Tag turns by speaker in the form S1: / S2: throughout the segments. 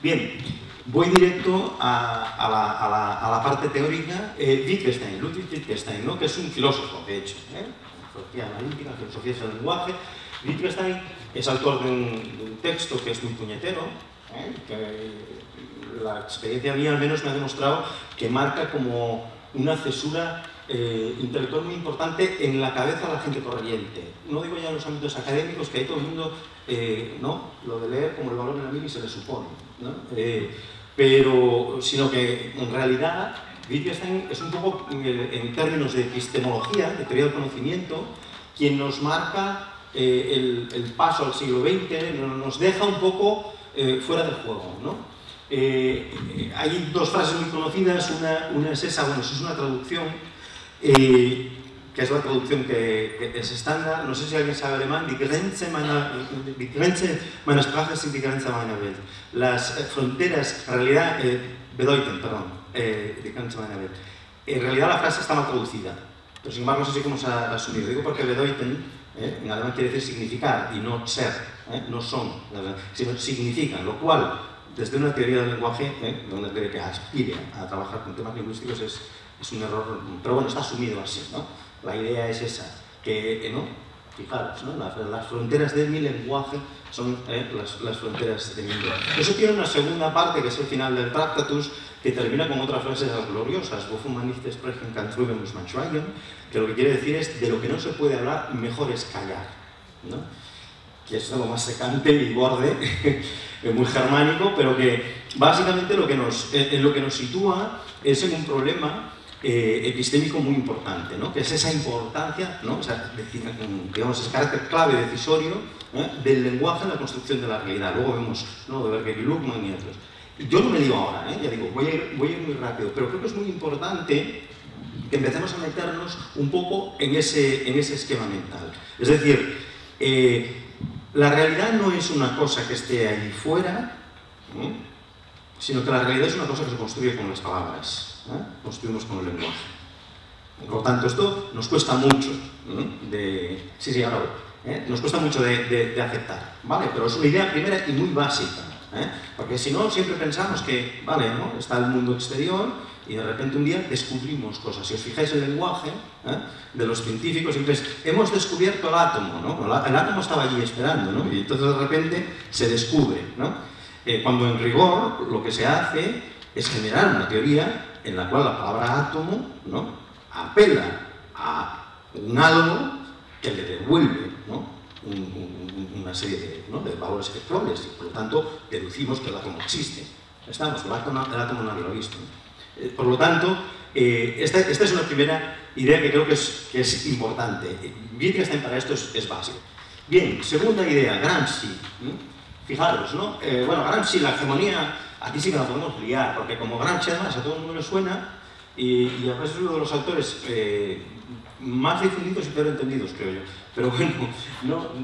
S1: Bien, voy directo a la parte teórica. Wittgenstein, Ludwig Wittgenstein, ¿no? Que es un filósofo, de hecho, filosofía analítica, filosofía del lenguaje. Wittgenstein es autor de un texto que es muy puñetero, que la experiencia mía al menos me ha demostrado que marca como una cesura intelectual muy importante en la cabeza de la gente corriente. No digo ya en los ámbitos académicos, que ahí todo el mundo, ¿no? Lo de leer como el valor en la mili se le supone, ¿no? Pero, sino que en realidad Wittgenstein es un poco, en términos de epistemología, de teoría del conocimiento, quien nos marca el paso al siglo XX, nos deja un poco fuera del juego, ¿no? Hay dos frases muy conocidas, una es esa, bueno, eso es una traducción, que es la traducción que es estándar, no sé si alguien sabe alemán, die Grenze meiner Sprache sind die Grenze meiner Welt. Las fronteras, en realidad, bedeuten, perdón, die Grenze meiner Welt. En realidad la frase está mal traducida, pero sin embargo no sé cómo se ha asumido. Digo porque bedeuten, en alemán quiere decir significar y no ser, no son, sino significan, lo cual, desde una teoría del lenguaje, una teoría que aspire a trabajar con temas lingüísticos es un error, pero bueno, está asumido así, ¿no? La idea es esa, que, ¿no? Fijaros, ¿no? Las fronteras de mi lenguaje son las fronteras de mi lenguaje. Eso tiene una segunda parte, que es el final del Tractatus, que termina con otras frases gloriosas, wovon man nicht sprechen kann, darüber muss man schweigen, que lo que quiere decir es, de lo que no se puede hablar, mejor es callar, ¿no? Que es algo más secante y borde, muy germánico, pero que básicamente en lo que nos sitúa es en un problema epistémico muy importante, ¿no? Que es esa importancia, ¿no? O sea, digamos, ese carácter clave decisorio del lenguaje en la construcción de la realidad. Luego vemos, ¿no? De Berger y Luhmann y otros. Y yo no me digo ahora, ya digo, voy a ir muy rápido, pero creo que es muy importante que empecemos a meternos un poco en ese esquema mental. Es decir, la realidad no es una cosa que esté ahí fuera, sino que la realidad es una cosa que se construye con las palabras, construimos con el lenguaje. Por tanto, esto nos cuesta mucho nos cuesta mucho de aceptar, ¿vale? Pero es una idea primera y muy básica, porque si no, siempre pensamos que, vale, ¿no? Está el mundo exterior y de repente un día descubrimos cosas. Si os fijáis en el lenguaje de los científicos, siempre es, hemos descubierto el átomo, ¿no? El átomo estaba allí esperando, ¿no? Y entonces de repente se descubre, ¿no? Cuando en rigor lo que se hace es generar una teoría en la cual la palabra átomo, ¿no? Apela a un algo que le devuelve, ¿no? Una serie de valores espectrales y por lo tanto deducimos que el átomo existe. Estamos, el átomo nadie lo ha visto, ¿no? Por lo tanto, esta es una primera idea que creo que es importante. Wittgenstein para esto es básico. Bien, segunda idea, Gramsci. Fijaros, ¿no? Bueno, Gramsci, la hegemonía, aquí sí que la podemos liar, porque como Gramsci además a todo el mundo le suena, y además es uno de los autores más difundidos y peor entendidos, creo yo. Pero bueno,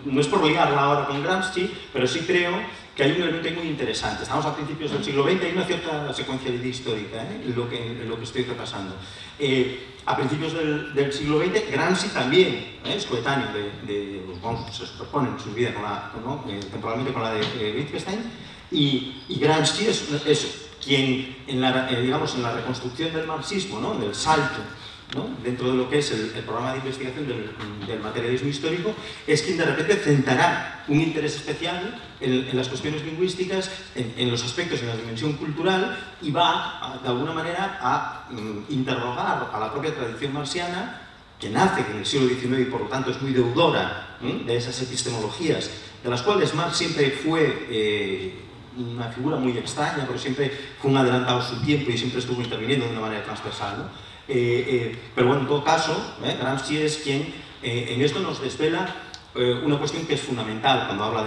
S1: no es por liarla ahora con Gramsci, pero sí creo que hay un elemento muy interesante. Estamos a principios del siglo XX, hay una cierta secuencialidad histórica en lo que estoy repasando. A principios del siglo XX, Gramsci también es coetáneo se superpone en su vida temporalmente con la de Wittgenstein, y Gramsci es quien, digamos, en la reconstrucción del marxismo, ¿no? Del salto, ¿no? Dentro de lo que es el programa de investigación del materialismo histórico, es quien de repente centrará un interés especial en las cuestiones lingüísticas, en los aspectos, en la dimensión cultural, y va, de alguna manera, a interrogar a la propia tradición marxiana, que nace en el siglo XIX y por lo tanto es muy deudora de esas epistemologías, de las cuales Marx siempre fue una figura muy extraña, pero siempre fue un adelantado a su tiempo y siempre estuvo interviniendo de una manera transversal, ¿no? Pero bueno, en todo caso, Gramsci es quien en esto nos desvela una cuestión que es fundamental cuando habla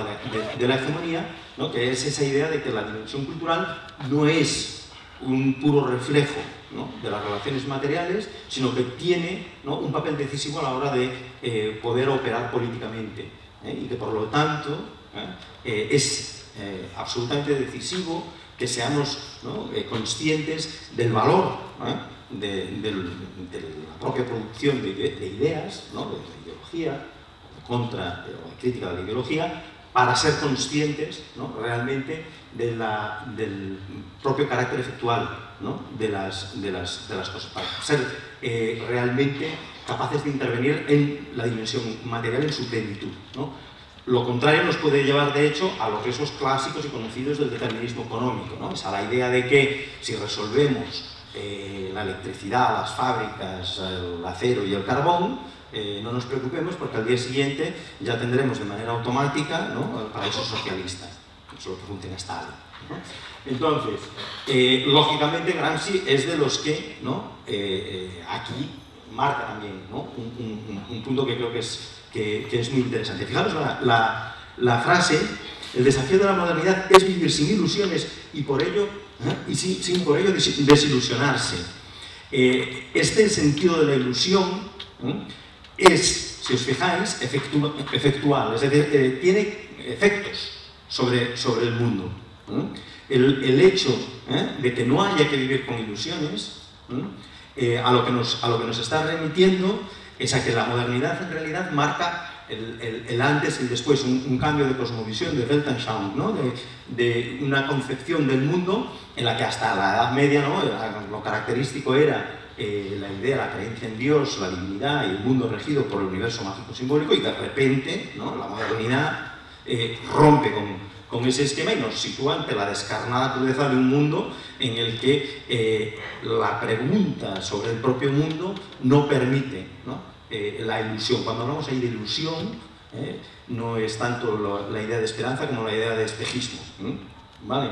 S1: de la hegemonía, ¿no? Que es esa idea de que la dimensión cultural no es un puro reflejo, ¿no? De las relaciones materiales, sino que tiene, ¿no? Un papel decisivo a la hora de poder operar políticamente, y que por lo tanto es absolutamente decisivo que seamos, ¿no? Conscientes del valor, de la propia producción de ideas, ¿no? De ideología, de crítica de la ideología, para ser conscientes, ¿no?, realmente del propio carácter efectual, ¿no?, de las cosas, para ser realmente capaces de intervenir en la dimensión material en su plenitud, ¿no? Lo contrario nos puede llevar, de hecho, a los riesgos clásicos y conocidos del determinismo económico, ¿no? Es a la idea de que si resolvemos la electricidad, las fábricas, el acero y el carbón, no nos preocupemos porque al día siguiente ya tendremos de manera automática, ¿no?, el paraíso socialista. Eso es lo que funciona Stalin, ¿no? Entonces, lógicamente Gramsci es de los que, ¿no?, aquí marca también, ¿no?, un punto que creo que es muy interesante. Fijaros la frase: el desafío de la modernidad es vivir sin ilusiones y por ello, sin por ello desilusionarse. Este sentido de la ilusión es, si os fijáis, efectual, es decir, tiene efectos sobre el mundo. El hecho de que no haya que vivir con ilusiones, a lo que nos está remitiendo es a que la modernidad en realidad marca el antes y el después, un cambio de cosmovisión, de Weltanschauung, ¿no?, de una concepción del mundo en la que hasta la Edad Media, ¿no?, lo característico era la idea, la creencia en Dios, la divinidad y el mundo regido por el universo mágico simbólico, y de repente, ¿no?, la modernidad rompe con ese esquema y nos sitúa ante la descarnada crudeza de un mundo en el que la pregunta sobre el propio mundo no permite, ¿no?, la ilusión. Cuando hablamos ahí de ilusión, no es tanto la idea de esperanza como la idea de espejismo, ¿vale?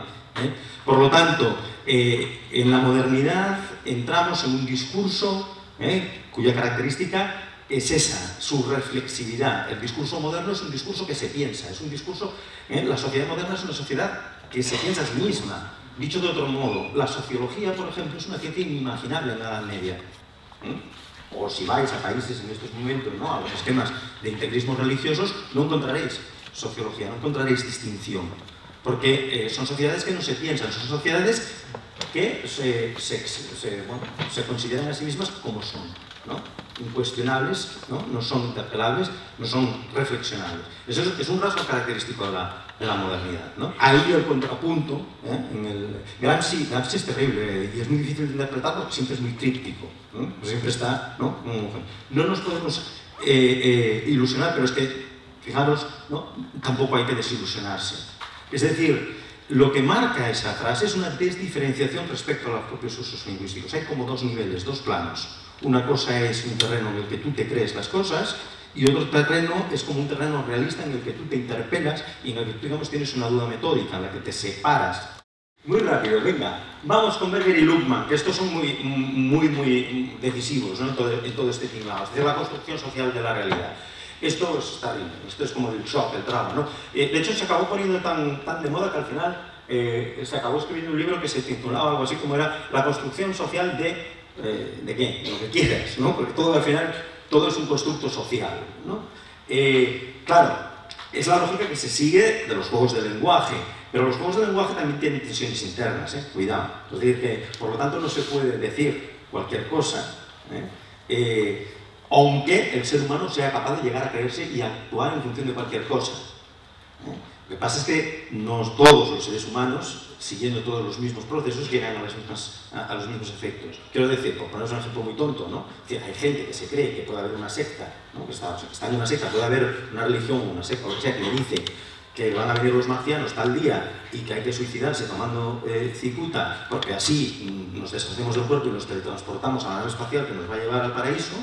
S1: Por lo tanto, en la modernidad entramos en un discurso cuya característica es esa, su reflexividad. El discurso moderno es un discurso que se piensa, es un discurso... la sociedad moderna es una sociedad que se piensa a sí misma. Dicho de otro modo, la sociología, por ejemplo, es una ciencia inimaginable en la Edad Media. O si vais a países en estos momentos, ¿no?, a los esquemas de integrismos religiosos, no encontraréis sociología, no encontraréis distinción. Porque son sociedades que no se piensan, son sociedades que se consideran a sí mismas como son, ¿no?, incuestionables, ¿no?, son interpelables, no son reflexionables. Eso es un rasgo característico de la modernidad, ¿no? Ahí el contrapunto, Gramsci es terrible y es muy difícil de interpretar porque siempre es muy críptico, ¿no? Siempre está, ¿no?, no nos podemos ilusionar, pero es que, fijaros, ¿no?, tampoco hay que desilusionarse. Es decir, lo que marca esa frase es una desdiferenciación respecto a los propios usos lingüísticos. Hay como dos niveles, dos planos. Una cosa es un terreno en el que tú te crees las cosas y otro terreno es como un terreno realista en el que tú te interpelas y en el que tú, digamos, tienes una duda metódica, en la que te separas. Muy rápido, venga, vamos con Berger y Luckmann, que estos son muy decisivos, ¿no?, en todo este tinglado, es decir, la construcción social de la realidad. Esto está bien, esto es como el shock, el trauma, ¿no? De hecho, se acabó poniendo tan de moda que al final se acabó escribiendo un libro que se titulaba algo así como era La construcción social ¿de qué? Lo que quieras, ¿no? Porque todo al final, todo es un constructo social, ¿no? Claro, es la lógica que se sigue de los juegos de lenguaje, pero los juegos de lenguaje también tienen tensiones internas, cuidado. Es decir, que por lo tanto no se puede decir cualquier cosa, aunque el ser humano sea capaz de llegar a creerse y actuar en función de cualquier cosa. Lo que pasa es que no todos los seres humanos, siguiendo todos los mismos procesos, llegan a los mismos efectos. Quiero decir, por poneros un ejemplo muy tonto, ¿no? Es decir, hay gente que se cree que puede haber una secta, ¿no?, que está en una secta, puede haber una religión, una secta, o lo que sea, que le dice que van a venir los marcianos tal día y que hay que suicidarse tomando cicuta, porque así nos deshacemos del cuerpo y nos teletransportamos a la nave espacial que nos va a llevar al paraíso.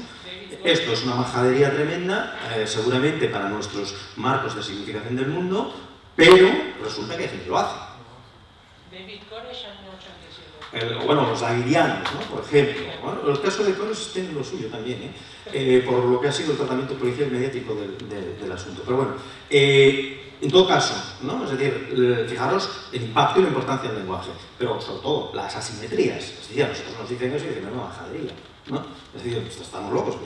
S1: Esto es una majadería tremenda, seguramente para nuestros marcos de significación del mundo, pero resulta que hay gente que lo hace. Bueno, los davidianos, ¿no?, por ejemplo. Bueno, los casos de Coros tienen lo suyo también, por lo que ha sido el tratamiento policial y mediático del asunto. Pero bueno, en todo caso, ¿no?, es decir, fijaros el impacto y la importancia del lenguaje, pero sobre todo las asimetrías. Es decir, a nosotros nos dicen eso y dicen, no, majadería, ¿no? Es decir, estamos locos,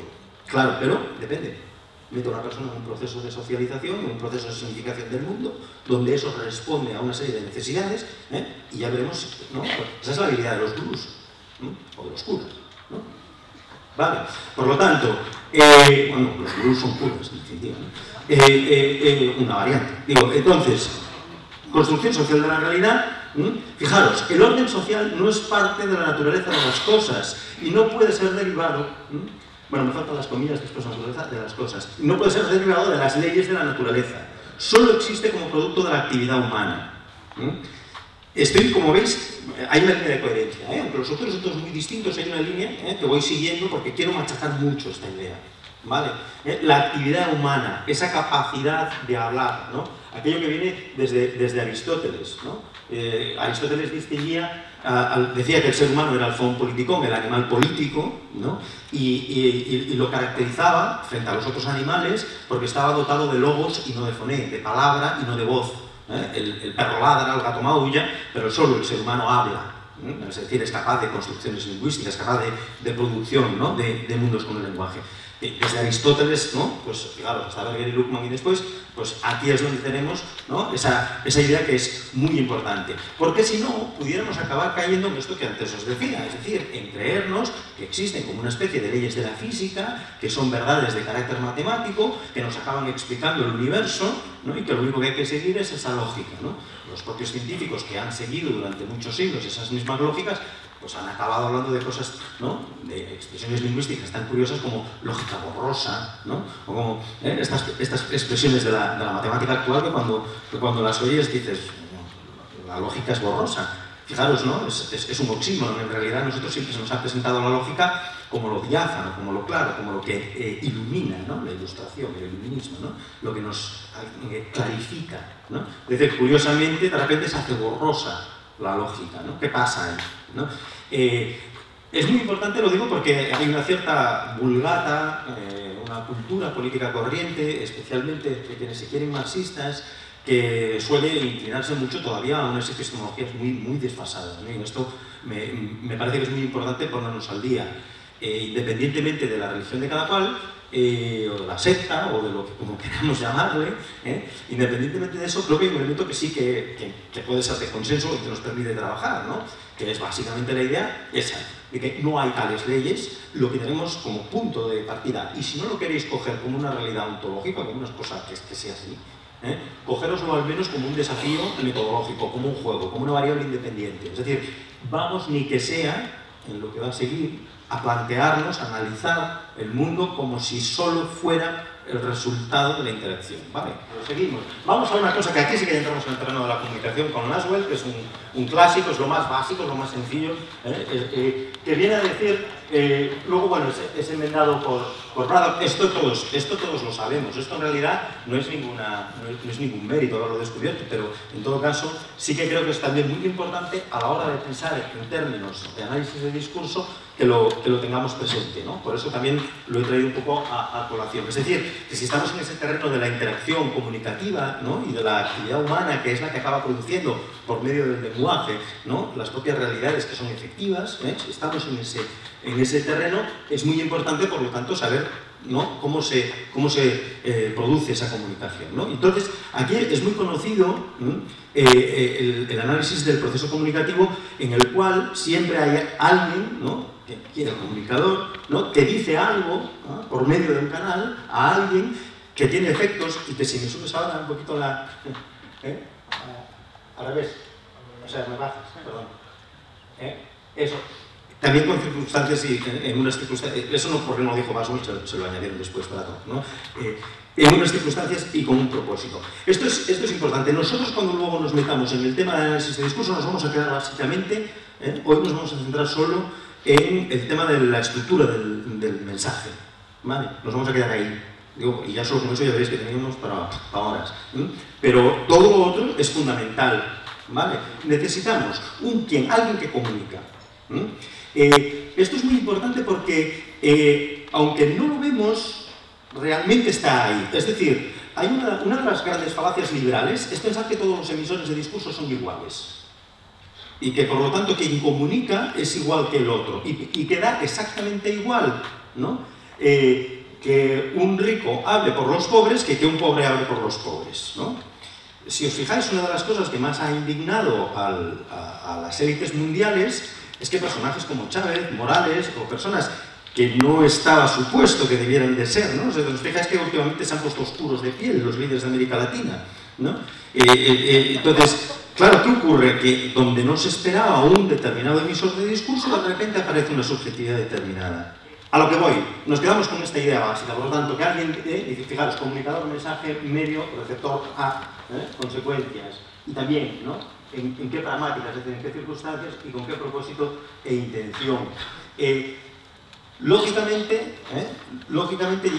S1: claro, pero depende. Mete a una persona en un proceso de socialización, en un proceso de significación del mundo, donde eso responde a una serie de necesidades, y ya veremos, ¿no? Esa es la habilidad de los gurús, ¿no?, o de los curas, ¿no? ¿vale? Por lo tanto, bueno, los gurús son puros, en definitiva, ¿no? Una variante. Digo, entonces, construcción social de la realidad. Fijaros, el orden social no es parte de la naturaleza de las cosas y no puede ser derivado, bueno, me faltan las comillas después de la naturaleza de las cosas, no puede ser derivado de las leyes de la naturaleza, solo existe como producto de la actividad humana. Estoy, como veis, hay una línea de coherencia, aunque los otros son todos muy distintos, hay una línea que voy siguiendo porque quiero machacar mucho esta idea, ¿vale? La actividad humana, esa capacidad de hablar, ¿no? Aquello que viene desde Aristóteles, ¿no? Aristóteles distinguía, decía que el ser humano era el zoon politikon, el animal político, ¿no? Y lo caracterizaba frente a los otros animales porque estaba dotado de logos y no de foné, de palabra y no de voz. El perro ladra, el gato maulla, pero solo el ser humano habla. Es decir, es capaz de construcciones lingüísticas, capaz de producción, ¿no? de mundos con el lenguaje. Desde Aristóteles, ¿no? Pues fijaros, hasta Berger y Luckmann y después, pues aquí es donde tenemos, ¿no? esa idea que es muy importante. Porque si no, pudiéramos acabar cayendo en esto que antes os decía, es decir, en creernos que existen como una especie de leyes de la física, que son verdades de carácter matemático, que nos acaban explicando el universo, ¿no? Y que lo único que hay que seguir es esa lógica, ¿no? Los propios científicos que han seguido durante muchos siglos esas mismas lógicas, pues han acabado hablando de cosas, ¿no? De expresiones lingüísticas tan curiosas como lógica borrosa, ¿no? O como estas expresiones de la matemática actual que cuando las oyes dices, la lógica es borrosa. Fijaros, ¿no? Es un oxímoron. En realidad nosotros siempre se nos ha presentado la lógica como lo diáfano, como lo claro, como lo que ilumina, ¿no? La ilustración, el iluminismo, ¿no? Lo que nos clarifica, ¿no? Es decir, curiosamente, de repente se hace borrosa la lógica, ¿no? ¿Qué pasa ahí? ¿No? Es muy importante, lo digo porque hay una cierta vulgata, una cultura política corriente, especialmente de quienes se quieren marxistas, que suele inclinarse mucho todavía a unas epistemologías muy desfasadas, ¿no? Y esto me parece que es muy importante ponernos al día, independientemente de la religión de cada cual, o de la secta, o de lo que como queramos llamarle, independientemente de eso, creo que hay un elemento que sí que puede ser de consenso y que nos permite trabajar, ¿no? Que es básicamente la idea esa, de que no hay tales leyes, lo que tenemos como punto de partida, y si no lo queréis coger como una realidad ontológica, como una cosa que sea así, cogéroslo al menos como un desafío metodológico, como un juego, como una variable independiente. Es decir, vamos ni que sea, en lo que va a seguir, a plantearnos, a analizar el mundo como si solo fuera el resultado de la interacción. Vale, pero seguimos. Vamos a una cosa que aquí sí que entramos en el terreno de la comunicación con Laswell, que es un clásico, es lo más básico, es lo más sencillo, que viene a decir, luego, bueno, es enmendado por Braddock. Esto todos lo sabemos, esto en realidad no es ningún mérito haberlo descubierto, pero en todo caso sí que creo que es también muy importante a la hora de pensar en términos de análisis de discurso que lo tengamos presente, ¿no? Por eso también lo he traído un poco a colación. Es decir, que si estamos en ese terreno de la interacción comunicativa, ¿no? Y de la actividad humana, que es la que acaba produciendo por medio del lenguaje, ¿no? Las propias realidades que son efectivas, si estamos en ese terreno, es muy importante, por lo tanto, saber, ¿no? cómo se produce esa comunicación, ¿no? Entonces, aquí es muy conocido el análisis del proceso comunicativo, en el cual siempre hay alguien, ¿no? el comunicador, ¿no? que dice algo, ¿no? por medio de un canal a alguien que tiene efectos, y que si me subes ahora un poquito la... al revés, o sea, me bajas, perdón. Eso. También con circunstancias y en unas circunstancias, eso no porque no lo dijo Boswell, se lo añadieron después para todo, ¿no? En unas circunstancias y con un propósito. Esto es importante. Nosotros cuando luego nos metamos en el tema de análisis de discurso nos vamos a quedar básicamente, hoy nos vamos a centrar solo en el tema de la estructura del mensaje, ¿vale? Nos vamos a quedar ahí. Digo, y ya solo con eso ya veréis que teníamos para horas. Pero todo lo otro es fundamental, ¿vale? Necesitamos alguien que comunica. Esto es muy importante porque, aunque no lo vemos, realmente está ahí. Es decir, hay una de las grandes falacias liberales es pensar que todos los emisores de discurso son iguales. Y que por lo tanto quien comunica es igual que el otro. Y que da exactamente igual, ¿no? Que un rico hable por los pobres que un pobre hable por los pobres, ¿no? Si os fijáis, una de las cosas que más ha indignado a las élites mundiales es que personajes como Chávez, Morales o personas que no estaba supuesto que debieran de ser, ¿no? O sea, os fijáis que últimamente se han puesto oscuros de piel los líderes de América Latina, ¿no? Entonces, claro, ¿qué ocurre? Que donde no se esperaba un determinado emisor de discurso, de repente aparece una subjetividad determinada. A lo que voy, nos quedamos con esta idea básica, por lo tanto, que alguien dice, fijaros, comunicador, mensaje, medio, receptor, consecuencias, y también, ¿no? En qué pragmáticas, es decir, en qué circunstancias y con qué propósito e intención. Lógicamente,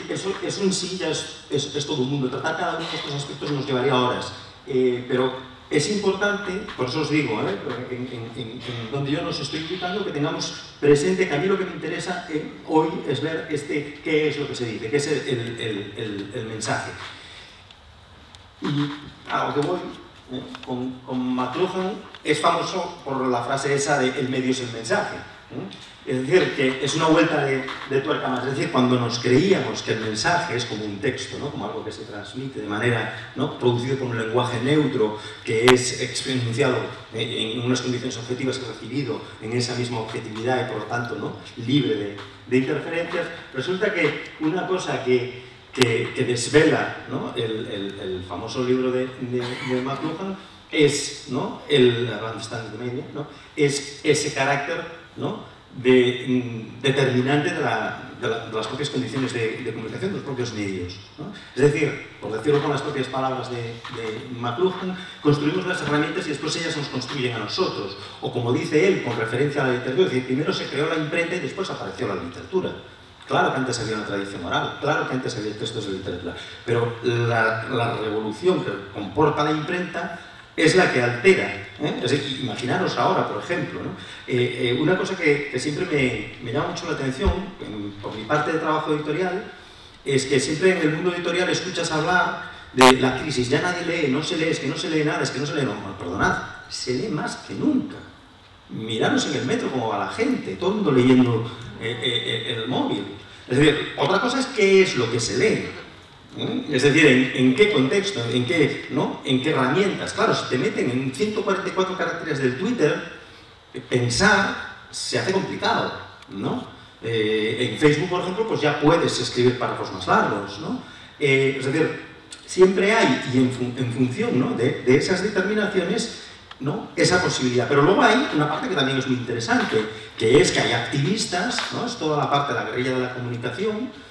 S1: eso en sí ya es todo un mundo. Tratar cada uno de estos aspectos nos llevaría horas, pero es importante, por eso os digo, en donde yo nos estoy invitando, que tengamos presente que a mí lo que me interesa hoy es ver qué es lo que se dice, qué es el mensaje. Y a lo que voy, con McLuhan es famoso por la frase esa de el medio es el mensaje. Es decir, que es una vuelta de tuerca más. Es decir, cuando nos creíamos que el mensaje es como un texto, ¿no? Como algo que se transmite de manera, ¿no? Producido por un lenguaje neutro, que es enunciado en unas condiciones objetivas y recibido en esa misma objetividad y por lo tanto, ¿no? Libre de interferencias, resulta que una cosa que desvela, ¿no? el famoso libro de McLuhan es, ¿no? ¿no? Es ese carácter, ¿no? determinante de las propias condiciones de comunicación, de los propios medios, ¿no? Es decir, por decirlo con las propias palabras de McLuhan, construimos las herramientas y después ellas nos construyen a nosotros. O como dice él, con referencia a la literatura, es decir, primero se creó la imprenta y después apareció la literatura. Claro que antes había una tradición oral, claro que antes había textos de literatura, pero la revolución que comporta la imprenta es la que altera. Es decir, imaginaros ahora, por ejemplo, ¿no? Una cosa que siempre me llama mucho la atención, por mi parte de trabajo editorial, es que siempre en el mundo editorial escuchas hablar de la crisis, ya nadie lee, no se lee, es que no se lee nada, es que no se lee, no, perdonad, se lee más que nunca. Miraros en el metro cómo va la gente, todo el mundo leyendo el móvil. Es decir, otra cosa es qué es lo que se lee. Es decir, en qué contexto, en qué herramientas. Claro, si te meten en 144 caracteres del Twitter, pensar se hace complicado, ¿no? En Facebook, por ejemplo, pues ya puedes escribir párrafos más largos, ¿no? Es decir, siempre hay, y en función, ¿no? de esas determinaciones, ¿no? Esa posibilidad. Pero luego hay una parte que también es muy interesante, que es que hay activistas, ¿no? Es toda la parte de la guerrilla de la comunicación,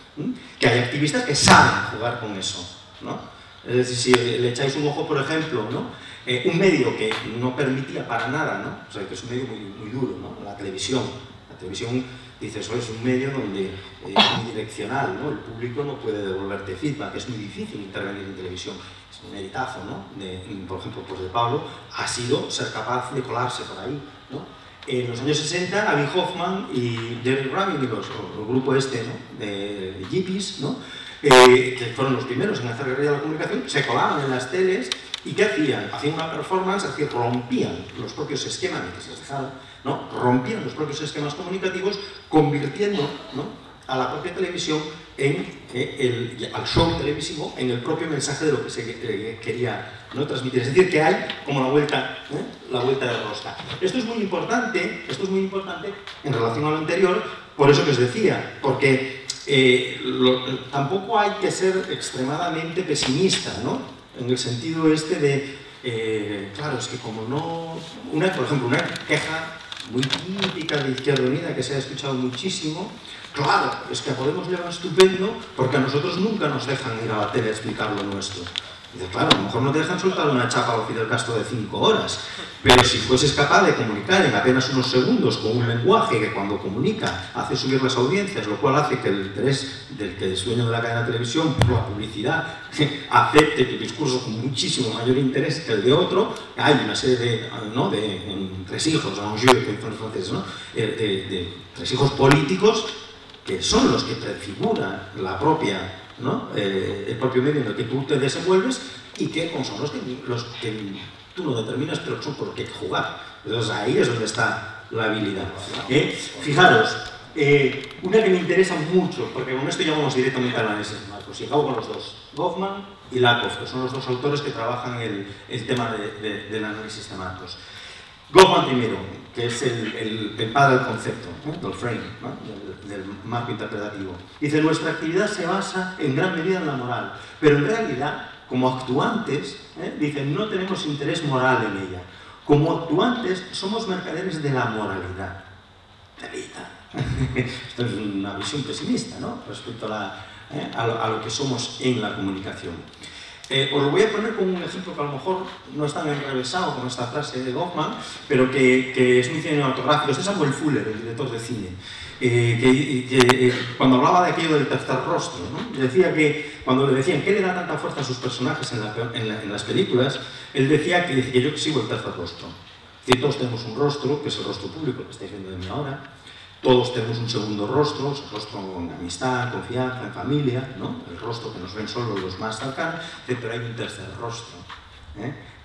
S1: que hay activistas que saben jugar con eso, ¿no? Es decir, si le echáis un ojo, por ejemplo, ¿no? Un medio que no permitía para nada, ¿no? O sea, que es un medio muy duro, ¿no? La televisión. La televisión, dices, es un medio donde es unidireccional, ¿no? El público no puede devolverte feedback, es muy difícil intervenir en televisión. Es un meritazo, ¿no? Por ejemplo, pues de Pablo, ha sido ser capaz de colarse por ahí, ¿no? En los años 60, Avi Hoffman y Jerry Rabin, el grupo este, ¿no? de hippies, ¿no? Que fueron los primeros en hacer guerrilla de la comunicación, se colaban en las teles y ¿qué hacían? Hacían una performance, es decir, rompían los propios esquemas, que se les dejaron, ¿no? Rompían los propios esquemas comunicativos, convirtiendo, ¿no? a la propia televisión al show televisivo en el propio mensaje de lo que se quería, ¿no? transmitir. Es decir, que hay como la vuelta de rosca. Esto es muy importante en relación a lo anterior, por eso que os decía, porque tampoco hay que ser extremadamente pesimista, ¿no? En el sentido este de, claro, es que como no... por ejemplo, una queja muy típica de Izquierda Unida que se ha escuchado muchísimo, claro, es que a Podemos le va estupendo porque a nosotros nunca nos dejan ir a la tele a explicar lo nuestro. Y dice, claro, a lo mejor no te dejan soltar una chapa a Fidel Castro de 5 horas, pero si fueses capaz de comunicar en apenas unos segundos con un lenguaje que cuando comunica hace subir las audiencias, lo cual hace que el interés del que es dueño de la cadena de televisión por la publicidad acepte tu discurso con muchísimo mayor interés que el de otro, hay una serie de, ¿no? Tres hijos, que son los franceses, ¿no? de tres hijos políticos que son los que prefiguran la propia, ¿no? El propio medio en el que tú te desenvuelves y que son los que tú no determinas, pero son por los que hay que jugar. Entonces ahí es donde está la habilidad. Fijaros, una que me interesa mucho, porque con esto ya vamos directamente al análisis de Marcos, y acabo con los dos, Goffman y Lakoff, que son los dos autores que trabajan el tema del análisis de Marcos. Goffman primero, que es el padre del concepto, del frame, ¿no? del marco interpretativo. Dice, nuestra actividad se basa en gran medida en la moral, pero en realidad, como actuantes, dice, no tenemos interés moral en ella. Como actuantes, somos mercaderes de la moralidad. Esto es una visión pesimista, ¿no? Respecto a lo que somos en la comunicación. Os lo voy a poner como un ejemplo que a lo mejor no es tan enrevesado como esta frase de Goffman, pero que es muy cinematográfico. Este es Samuel Fuller, el director de cine, cuando hablaba de aquello del tercer rostro, ¿no? Decía que cuando le decían ¿qué le da tanta fuerza a sus personajes en las películas? Él decía que yo sigo el tercer rostro. Es decir, todos tenemos un rostro, que es el rostro público que estáis viendo de mí ahora. Todos tenemos un segundo rostro, el rostro en amistad, confianza, en familia, ¿no? El rostro que nos ven solo los más cercanos, pero hay un tercer rostro,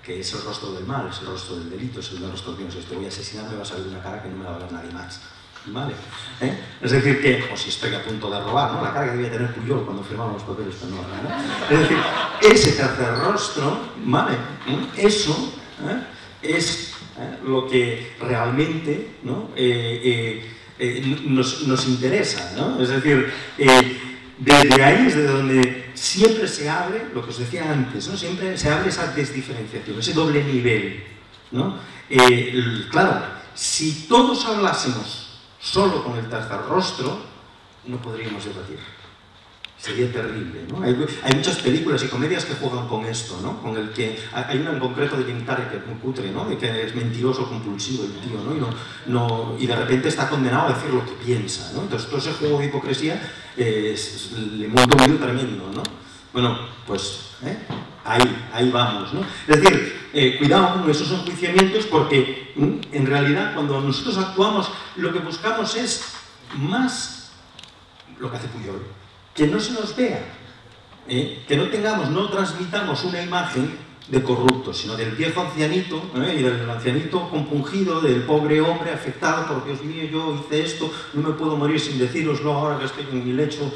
S1: que es el rostro del mal, es el rostro del delito, es el rostro que si te voy a asesinar me va a salir una cara que no me va a ver nadie más. ¿Vale? Es decir, que, o si estoy a punto de robar, ¿no? La cara que debía tener Puyol cuando firmaba los papeles, pero no, ¿no? Es decir, ese tercer rostro, ¿vale? Eso es lo que realmente, ¿no? Nos interesa, ¿no? Es decir, desde ahí es de donde siempre se abre, lo que os decía antes, ¿no? Siempre se abre esa desdiferenciación, ese doble nivel, ¿no? Claro, si todos hablásemos solo con el tercer rostro, no podríamos debatir. Sería terrible, ¿no? Hay muchas películas y comedias que juegan con esto, ¿no? Con el que hay una en concreto de Jim Carrey que es muy cutre, ¿no? De que es mentiroso, compulsivo el tío, ¿no? Y de repente está condenado a decir lo que piensa, ¿no? Entonces todo ese juego de hipocresía le monta un lío tremendo, ¿no? Bueno, pues ahí vamos, ¿no? Es decir, cuidado con esos enjuiciamientos porque en realidad cuando nosotros actuamos lo que buscamos es más lo que hace Puyol. Que no se nos vea, que no transmitamos una imagen de corrupto, sino del viejo ancianito, y del ancianito compungido, del pobre hombre afectado por Dios mío, yo hice esto, no me puedo morir sin decíroslo ahora que estoy en mi lecho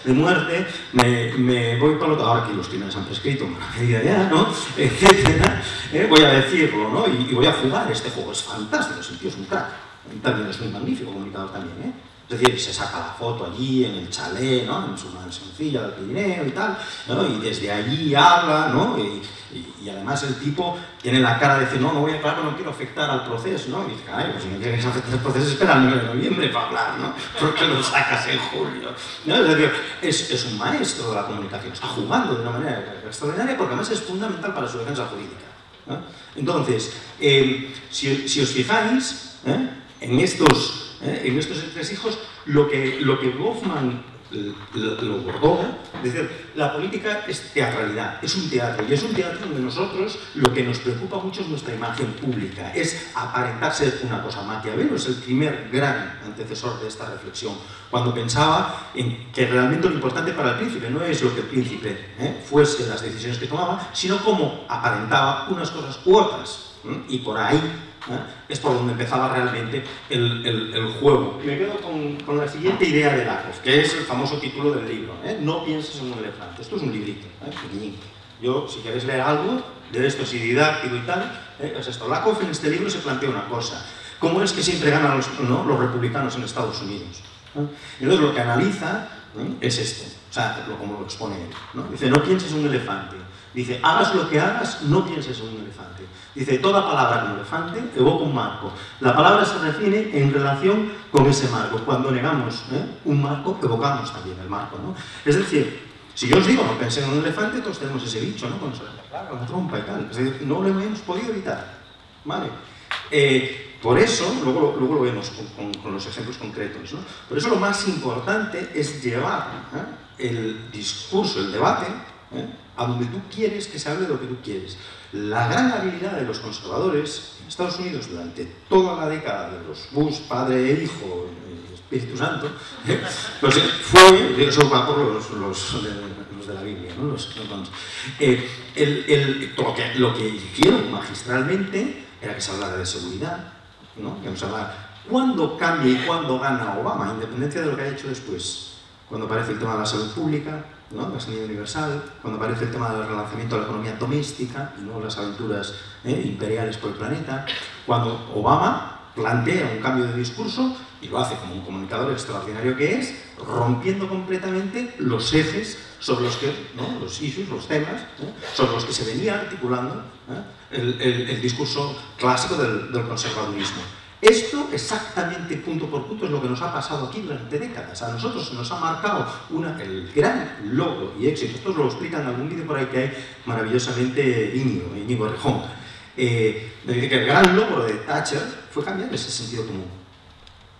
S1: de muerte, me voy para otro, ahora que los crímenes han prescrito, maravilla ya, ¿no? Etcétera, voy a decirlo, ¿no? Y voy a jugar, este juego es fantástico, el tío es un crack, también es muy magnífico comunicador también, Es decir, se saca la foto allí en el chalet, ¿no? En su mansioncilla del Pirineo y tal, ¿no? Y desde allí habla, ¿no? Y además el tipo tiene la cara de decir, no voy a hablar, no quiero afectar al proceso, ¿no? Y dice, ay, pues si no quieres afectar al proceso, espera el 9 de noviembre para hablar, ¿no? Porque lo sacas en julio, ¿no? Es decir, es un maestro de la comunicación, está jugando de una manera extraordinaria porque además es fundamental para su defensa jurídica, ¿no? Entonces, si os fijáis, en estos entresijos, lo que Goffman lo bordó, es decir, la política es teatralidad, es un teatro, y es un teatro donde nosotros lo que nos preocupa mucho es nuestra imagen pública, es aparentar ser una cosa. Maquiavelo es el primer gran antecesor de esta reflexión, cuando pensaba en que realmente lo importante para el príncipe no es lo que el príncipe fuese, las decisiones que tomaba, sino cómo aparentaba unas cosas u otras, y por ahí es por donde empezaba realmente el juego. Y me quedo con la siguiente idea de Lakoff, que es el famoso título del libro, No pienses en un elefante. Esto es un librito, pequeñito. Yo, si queréis leer algo de esto, si didáctico y tal, es esto. Lakoff en este libro se plantea una cosa: ¿cómo es que siempre ganan los republicanos en Estados Unidos? Y entonces lo que analiza es esto, o sea, como lo expone él, ¿no? Dice, no pienses en un elefante. Dice, hagas lo que hagas, no pienses en un elefante. Dice, toda palabra con elefante evoca un marco. La palabra se refiere en relación con ese marco. Cuando negamos un marco, evocamos también el marco, ¿no? Es decir, si yo os digo, no pensé en un elefante, todos tenemos ese bicho, ¿no? Con la trompa y tal. Es decir, no lo hemos podido evitar, ¿vale? Por eso, luego lo vemos con los ejemplos concretos, ¿no? Por eso lo más importante es llevar el discurso, el debate, a donde tú quieres que se hable de lo que tú quieres. La gran habilidad de los conservadores en Estados Unidos durante toda la década de los Bush, padre e hijo, Espíritu Santo, pues fue, eso va por los de la Biblia, ¿no? Lo que hicieron magistralmente era que se hablara de seguridad, ¿no? Que nos hablara cuándo cambia y cuándo gana Obama, independencia de lo que ha hecho después, cuando aparece el tema de la salud pública, ¿no? La sanidad universal, cuando aparece el tema del relanzamiento de la economía doméstica y no las aventuras imperiales por el planeta, cuando Obama plantea un cambio de discurso y lo hace como un comunicador extraordinario que es, rompiendo completamente los ejes sobre los que, ¿no? Los issues, los temas, sobre los que se venía articulando el discurso clásico del conservadurismo. Esto exactamente punto por punto es lo que nos ha pasado aquí durante décadas. A nosotros se nos ha marcado el gran logro y éxito. Esto lo explican en algún vídeo por ahí que hay maravillosamente Íñigo Rejón. Dice que el gran logro de Thatcher fue cambiar ese sentido común,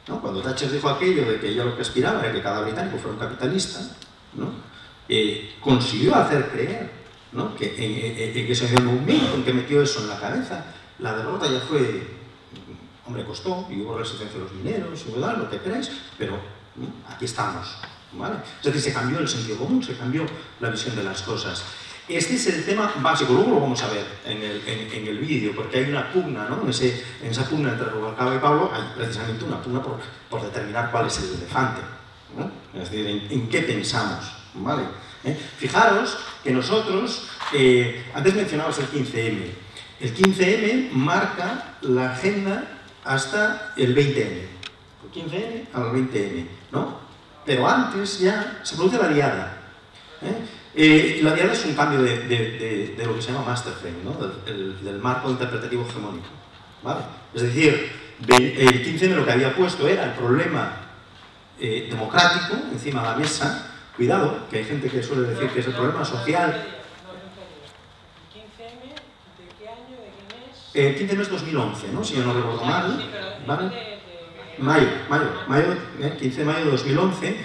S1: ¿no? Cuando Thatcher dijo aquello de que ella lo que aspiraba era que cada británico fuera un capitalista, ¿no? Consiguió hacer creer, ¿no? que en ese momento en que metió eso en la cabeza, la derrota ya fue... Hombre, costó, y hubo resistencia de los mineros, y lo que queráis, pero aquí estamos, ¿vale? Es decir, se cambió el sentido común, se cambió la visión de las cosas. Este es el tema básico, luego lo vamos a ver en el vídeo, porque hay una pugna, ¿no? En esa pugna entre Rubalcaba y Pablo hay precisamente una pugna por determinar cuál es el elefante, ¿no? Es decir, en qué pensamos, ¿vale? Fijaros que nosotros, antes mencionabas el 15M. El 15M marca la agenda hasta el 20M. El 15M al 20M, ¿no? Pero antes ya se produce la diada. La diada es un cambio de lo que se llama master frame, ¿no? Del marco interpretativo hegemónico, ¿vale? Es decir, el 15M lo que había puesto era el problema democrático encima de la mesa. Cuidado, que hay gente que suele decir que es el problema social. El 15M es 2011, ¿no? Si yo no recuerdo mal, ¿vale? Mayo, 15 de mayo de 2011,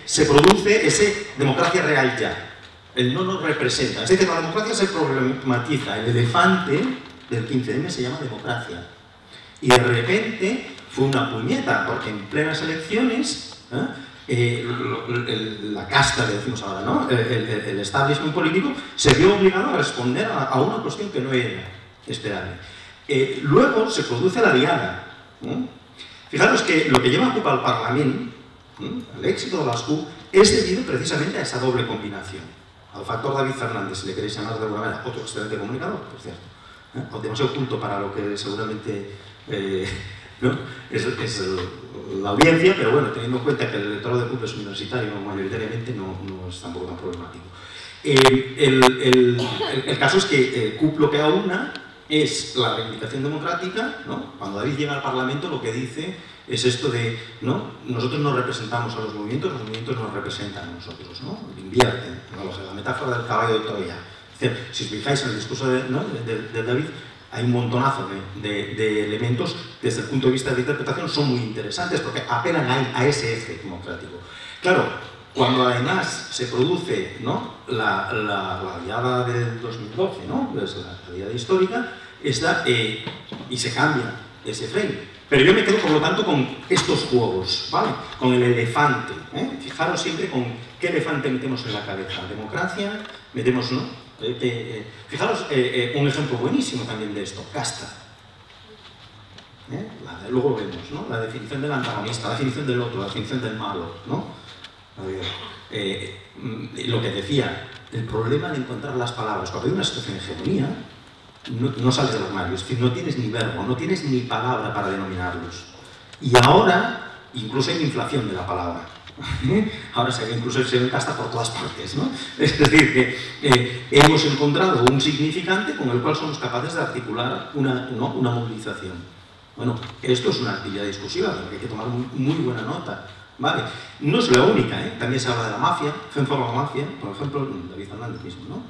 S1: se produce ese democracia real ya. El no nos representa. Es decir, la democracia se problematiza. El elefante del 15M se llama democracia. Y de repente fue una puñeta, porque en plenas elecciones, la casta, le decimos ahora, ¿no? El establishment político se vio obligado a responder a una cuestión que no era esperable. Luego se produce la diada. Fijaros que lo que lleva a CUP al Parlamento, el éxito de las CUP, es debido precisamente a esa doble combinación. Al factor David Fernández, si le queréis llamar de alguna manera, otro excelente comunicador, por cierto, demasiado oculto para lo que seguramente ¿no? es la audiencia, pero bueno, teniendo en cuenta que el electorado de CUP es universitario mayoritariamente, no es tampoco tan problemático. El caso es que CUP lo que aúna es la reivindicación democrática, ¿no? Cuando David llega al Parlamento lo que dice es esto de, ¿no? Nosotros no representamos a los movimientos nos representan a nosotros, ¿no? Invierten, ¿no? La metáfora del caballo de Troya. Es decir, si os fijáis en el discurso de David, hay un montonazo de elementos que desde el punto de vista de la interpretación son muy interesantes porque apelan a ese eje democrático. Claro, cuando además se produce, ¿no? la diada del 2012, ¿no? Pues la diada histórica, y se cambia ese frame. Pero yo me quedo, por lo tanto, con estos juegos, ¿vale? Con el elefante. Fijaros siempre con qué elefante metemos en la cabeza. Democracia, metemos, ¿no? Fijaros un ejemplo buenísimo también de esto, casta. Luego lo vemos, ¿no? La definición del antagonista, la definición del otro, la definición del malo, ¿no? Lo que decía, el problema de encontrar las palabras. Cuando hay una situación de hegemonía, no sales del armario, es decir, no tienes ni verbo, no tienes ni palabra para denominarlos. Y ahora, incluso hay inflación de la palabra. Ahora incluso se ve hasta por todas partes, ¿no? Es decir, que hemos encontrado un significante con el cual somos capaces de articular una movilización. Bueno, esto es una actividad discursiva, de la que hay que tomar muy buena nota. Vale, no es la única, también se habla de la mafia, Fenfor la mafia, por ejemplo, David Fernández mismo, ¿no?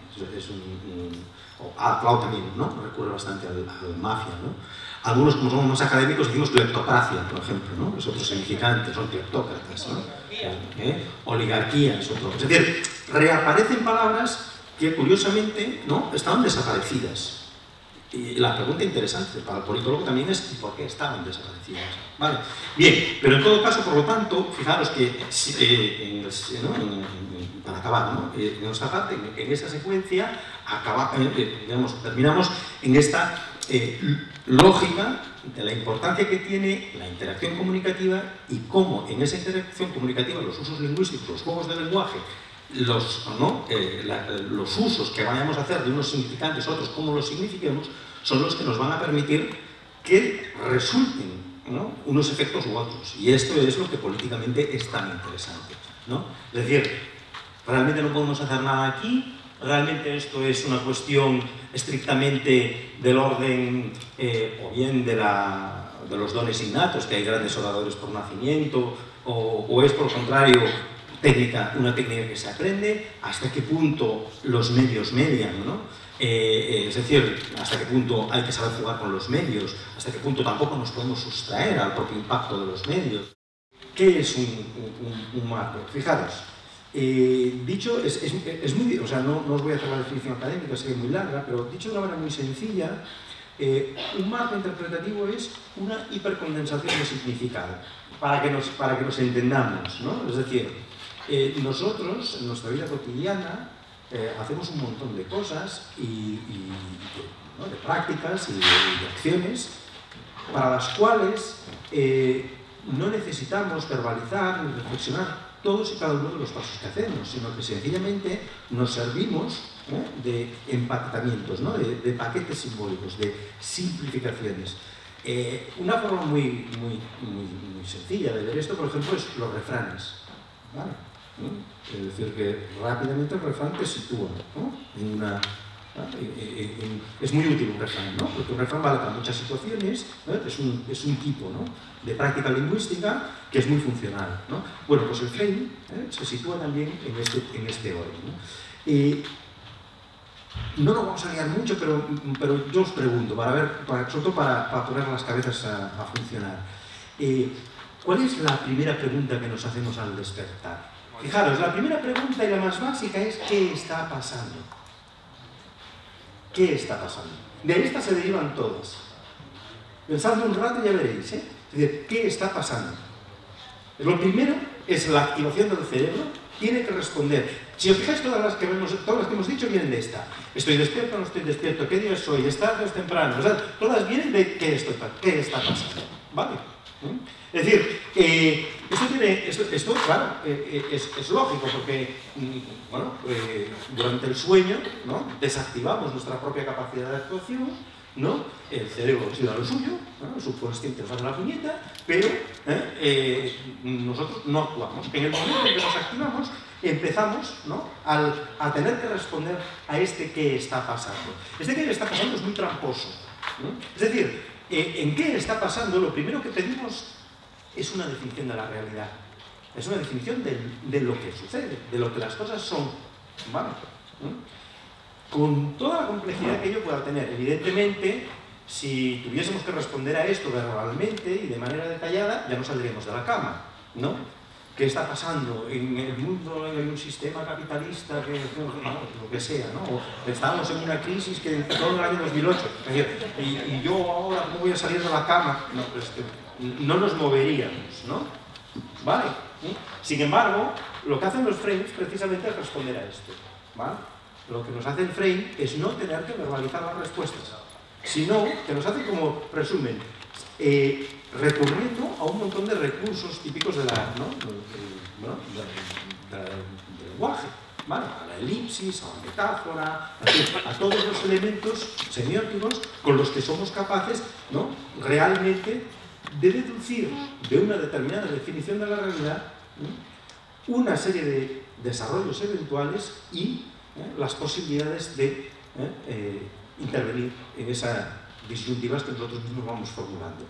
S1: Clau también, ¿no? Recurre bastante al mafia, ¿no? Algunos, como somos más académicos, decimos cleptocracia, por ejemplo, ¿no? Es otro significante, son cleptócratas, ¿no? Oligarquía es otro. Es decir, reaparecen palabras que curiosamente, ¿no? Estaban desaparecidas. Y la pregunta interesante para el politólogo también es ¿y por qué estaban desaparecidas? ¿Vale? Bien, pero en todo caso, por lo tanto, fijaros que, para acabar, ¿no? En nuestra parte, en esta secuencia, terminamos en esta lógica de la importancia que tiene la interacción comunicativa y cómo en esa interacción comunicativa los usos lingüísticos, los juegos de lenguaje, los usos que vayamos a hacer de unos significantes, otros, cómo los signifiquemos, son los que nos van a permitir que resulten, ¿no?, unos efectos u otros. Y esto es lo que políticamente es tan interesante, ¿no? Es decir, realmente no podemos hacer nada aquí, realmente esto es una cuestión estrictamente del orden o bien de los dones innatos, que hay grandes oradores por nacimiento, o es por el contrario una técnica que se aprende, hasta qué punto los medios median, ¿no? Es decir, hasta qué punto hay que saber jugar con los medios, hasta qué punto tampoco nos podemos sustraer al propio impacto de los medios. ¿Qué es un marco? Fijaros, dicho, es muy, o sea, no os voy a hacer la definición académica, sería muy larga, pero dicho de una manera muy sencilla, un marco interpretativo es una hipercondensación de significado, para que nos entendamos, ¿no? Es decir, nosotros, en nuestra vida cotidiana, hacemos un montón de cosas, ¿no?, de prácticas y de acciones, para las cuales no necesitamos verbalizar ni reflexionar todos y cada uno de los pasos que hacemos, sino que sencillamente nos servimos, ¿no?, de empaquetamientos, ¿no?, de paquetes simbólicos, de simplificaciones. Una forma muy sencilla de ver esto, por ejemplo, es los refranes, ¿vale? Es decir, que rápidamente el refrán te sitúa, ¿no?, es muy útil un refrán, ¿no?, porque un refrán vale para muchas situaciones, ¿no?, es un tipo, ¿no?, de práctica lingüística que es muy funcional, ¿no? Bueno, pues el frame se sitúa también en este orden, ¿no? No nos vamos a liar mucho, pero yo os pregunto, sobre todo para poner las cabezas a funcionar. ¿Cuál es la primera pregunta que nos hacemos al despertar? Fijaros, la primera pregunta y la más básica es ¿qué está pasando? ¿Qué está pasando? De esta se derivan todas. Pensadlo un rato y ya veréis, ¿eh? Es decir, ¿qué está pasando? Lo primero es la activación del cerebro, tiene que responder. Si os fijáis, todas las que hemos dicho vienen de esta. ¿Estoy despierto o no estoy despierto? ¿Qué día es hoy? ¿Es tarde o es temprano? O sea, todas vienen de ¿qué está pasando? ¿Vale? Es decir, esto claro, es lógico, porque bueno, durante el sueño, ¿no?, desactivamos nuestra propia capacidad de actuación, ¿no? El cerebro sigue a lo suyo, ¿no?, el subconsciente nos hace la puñeta, pero nosotros no actuamos. En el momento en que nos activamos, empezamos, ¿no?, a tener que responder a este qué está pasando. Este qué está pasando es muy tramposo, ¿no? Es decir, en qué está pasando, lo primero que pedimos es una definición de la realidad. Es una definición de lo que sucede, de lo que las cosas son, ¿vale? Con toda la complejidad que ello pueda tener. Evidentemente, si tuviésemos que responder a esto verbalmente y de manera detallada, ya no saldríamos de la cama, ¿no? ¿Qué está pasando en el mundo, en un sistema capitalista, lo que sea, ¿no? O estamos en una crisis que empezó en el año 2008, y yo ahora no voy a salir de la cama, no, pues, no nos moveríamos, ¿no? ¿Vale? Sin embargo, lo que hacen los frames precisamente es responder a esto, ¿vale? Lo que nos hace el frame es no tener que verbalizar las respuestas, sino que nos hace como resumen, recurriendo a un montón de recursos típicos del lenguaje, ¿vale? A la elipsis, a la metáfora, a todos los elementos semióticos con los que somos capaces, ¿no?, realmente de deducir de una determinada definición de la realidad, ¿no?, una serie de desarrollos eventuales y las posibilidades de intervenir en esas disyuntivas que nosotros mismos vamos formulando.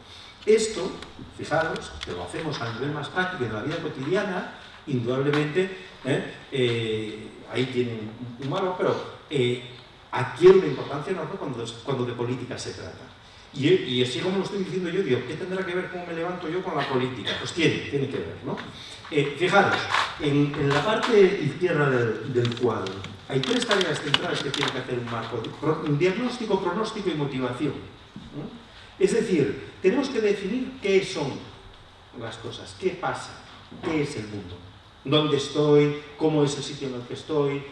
S1: Esto, fijaros, que lo hacemos a nivel más práctico en la vida cotidiana, indudablemente, ahí tienen un valor, pero adquiere una importancia enorme cuando de política se trata. Y así como lo estoy diciendo yo, digo, ¿qué tendrá que ver cómo me levanto yo con la política? Pues tiene que ver, ¿no? Fijaros, en la parte izquierda del cuadro hay tres tareas centrales que tiene que hacer un marco: un diagnóstico, pronóstico y motivación, ¿no? Es decir, tenemos que definir qué son las cosas, qué pasa, qué es el mundo, dónde estoy, cómo es el sitio en el que estoy,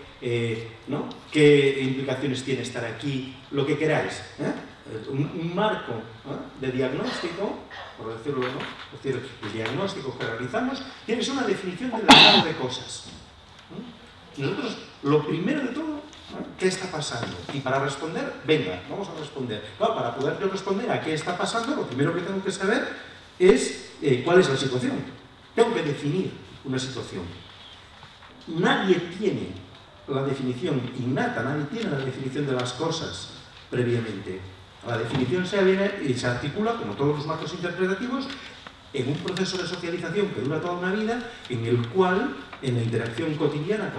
S1: ¿no?, qué implicaciones tiene estar aquí, lo que queráis, un marco, ¿no?, de diagnóstico, por decirlo, ¿no? Es decir, el diagnóstico que realizamos tiene que ser una definición del grado de cosas, ¿no? Nosotros, lo primero de todo, ¿qué está pasando? Y para responder, venga, vamos a responder. Claro, para poder yo responder a qué está pasando, lo primero que tengo que saber es cuál es la situación. Tengo que definir una situación. Nadie tiene la definición innata, nadie tiene la definición de las cosas previamente. La definición se viene y se articula, como todos los marcos interpretativos, en un proceso de socialización que dura toda una vida, en el cual, en la interacción cotidiana,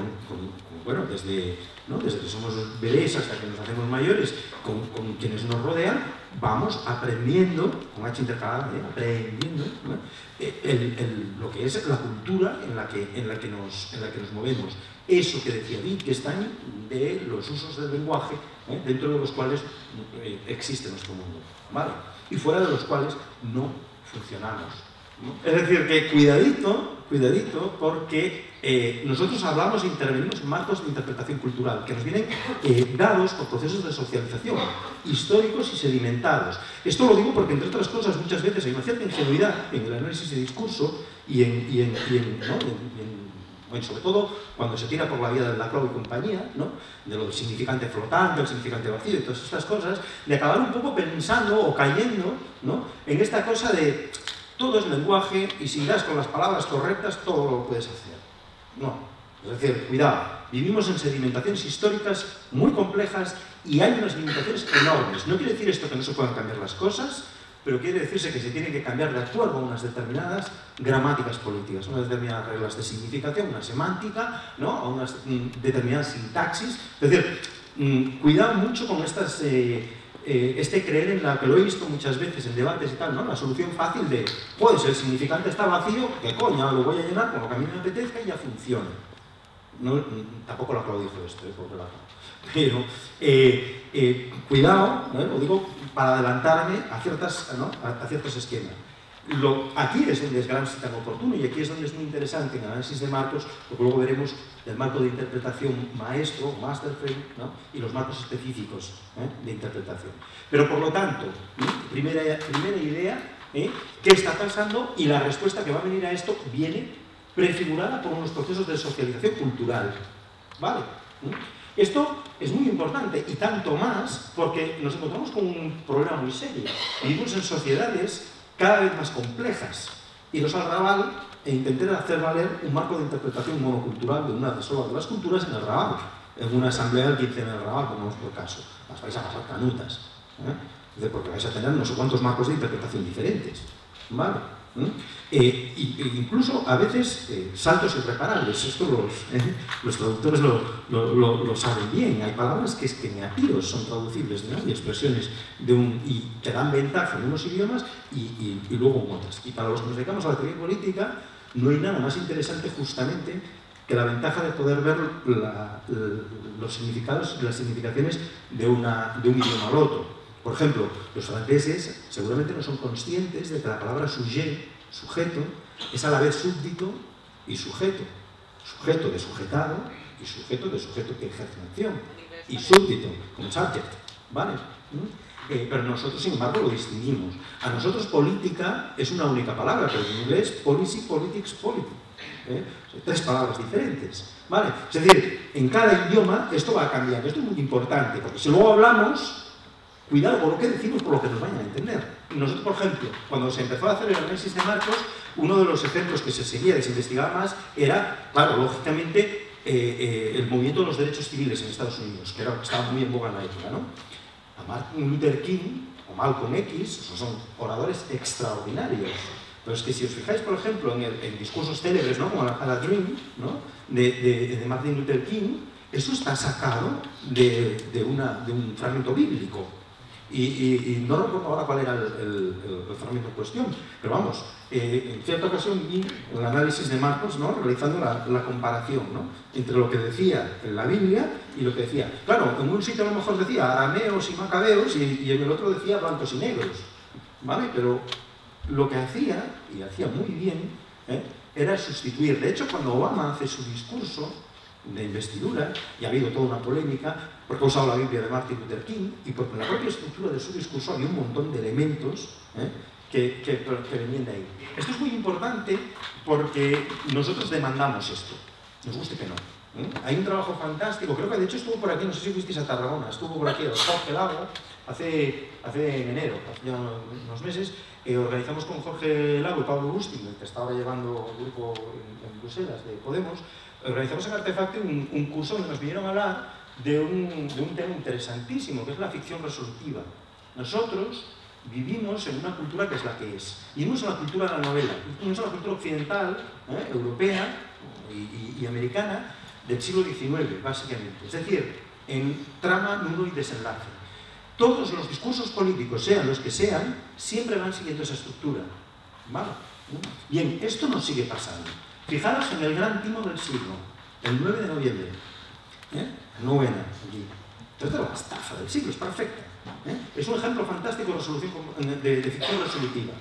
S1: bueno, desde que somos bebés hasta que nos hacemos mayores, con quienes nos rodean, vamos aprendiendo, con H intercalada, aprendiendo, ¿no? Lo que es la cultura en la que nos movemos. Eso que decía Wittgenstein de los usos del lenguaje, dentro de los cuales existe nuestro mundo, ¿vale? Y fuera de los cuales no funcionamos, ¿no? Es decir, que cuidadito, porque nosotros hablamos e intervenimos en marcos de interpretación cultural que nos vienen dados por procesos de socialización históricos y sedimentados. Esto lo digo porque, entre otras cosas, muchas veces hay una cierta ingenuidad en el análisis de discurso bueno, sobre todo cuando se tira por la vía de Laclau y compañía, ¿no? De lo del significante flotante, el significante vacío y todas estas cosas, de acabar un poco pensando o cayendo, ¿no? En esta cosa de todo es lenguaje y si das con las palabras correctas todo lo puedes hacer. No, es decir, cuidado, vivimos en sedimentaciones históricas muy complejas y hay unas limitaciones enormes. No quiere decir esto que no se puedan cambiar las cosas, pero quiere decirse que se tienen que cambiar de acuerdo a unas determinadas gramáticas políticas, unas determinadas reglas de significación, una semántica, ¿no? A unas determinadas sintaxis. Es decir, cuidado mucho con estas, este creer en la que lo he visto muchas veces en debates y tal, ¿no? La solución fácil de, pues el significante está vacío, que coña, lo voy a llenar con lo que a mí me apetezca y ya funciona. No, tampoco Laclau dijo esto, porque pero cuidado, ¿no? Lo digo para adelantarme a ciertos esquemas. Aquí es donde es gran tan oportuno y aquí es donde es muy interesante en el análisis de marcos, porque luego veremos el marco de interpretación maestro, masterframe, ¿no? Y los marcos específicos de interpretación. Pero por lo tanto, primera idea, ¿qué está pasando? Y la respuesta que va a venir a esto viene prefigurada por unos procesos de socialización cultural, ¿vale? Esto es muy importante y tanto más porque nos encontramos con un problema muy serio. Vivimos en sociedades cada vez más complejas y los al Raval intenté hacer valer un marco de interpretación monocultural de una de solo de las culturas en el Raval, en una asamblea del 15 en el Raval, como es por caso. Las vais a pasar canutas, porque vais a tener no sé cuántos marcos de interpretación diferentes, ¿vale? Incluso a veces saltos irreparables. Esto los traductores lo saben bien. Hay palabras que ni a tiros son traducibles, ¿no? Y expresiones y que dan ventaja en unos idiomas y luego en otras. Y para los que nos dedicamos a la teoría política no hay nada más interesante justamente que la ventaja de poder ver los significados y las significaciones de un idioma al otro. Por ejemplo, los franceses seguramente no son conscientes de que la palabra sujet, sujeto, es a la vez súbdito y sujeto. Sujeto de sujetado y sujeto de sujeto que ejerce acción. Y súbdito, como subject, ¿vale? Pero nosotros, sin embargo, lo distinguimos. A nosotros política es una única palabra, pero en inglés policy, politics, polity. Son tres palabras diferentes, ¿vale? Es decir, en cada idioma esto va cambiando. Esto es muy importante, porque si luego hablamos, cuidado con lo que decimos por lo que nos vayan a entender. Nosotros, por ejemplo, cuando se empezó a hacer el análisis de marcos, uno de los ejemplos que se seguía, que se investigaba más, era, claro, lógicamente, el movimiento de los derechos civiles en Estados Unidos, que estaba muy en boga en la época, ¿no? A Martin Luther King o Malcolm X, esos son oradores extraordinarios. Pero es que si os fijáis, por ejemplo, en discursos célebres, ¿no? Como la Dream, ¿no? de Martin Luther King, eso está sacado de un fragmento bíblico. Y no recuerdo ahora cuál era el fragmento en cuestión, pero vamos, en cierta ocasión vi el análisis de Marcos, ¿no? Realizando la comparación, ¿no? Entre lo que decía en la Biblia y lo que decía. Claro, en un sitio a lo mejor decía arameos y macabeos y en el otro decía blancos y negros, ¿vale? Pero lo que hacía, y hacía muy bien, era sustituir. De hecho, cuando Obama hace su discurso de investidura, y ha habido toda una polémica, porque ha usado la Biblia de Martin Luther King, y porque en la propia estructura de su discurso había un montón de elementos que venían de ahí. Esto es muy importante porque nosotros demandamos esto, nos guste que no. Hay un trabajo fantástico, creo que de hecho estuvo por aquí, no sé si fuisteis a Tarragona, estuvo por aquí, Jorge Lago, hace en enero, hace ya unos meses, organizamos con Jorge Lago y Pablo Bustin, el que estaba llevando el grupo en Bruselas de Podemos, organizamos en Artefacte un curso donde nos vinieron a hablar de un tema interesantísimo, que es la ficción resolutiva. Nosotros vivimos en una cultura que es la que es. Vivimos en la cultura de la novela, vivimos en la cultura occidental, europea y americana del siglo XIX, básicamente. Es decir, en trama, nudo y desenlace. Todos los discursos políticos, sean los que sean, siempre van siguiendo esa estructura. ¿Vale? Bien, esto nos sigue pasando. Fijaros en el gran timo del siglo, el 9 de noviembre. Novena, aquí. Trata de la estafa del siglo, es perfecta. Es un ejemplo fantástico de ficción resolutiva.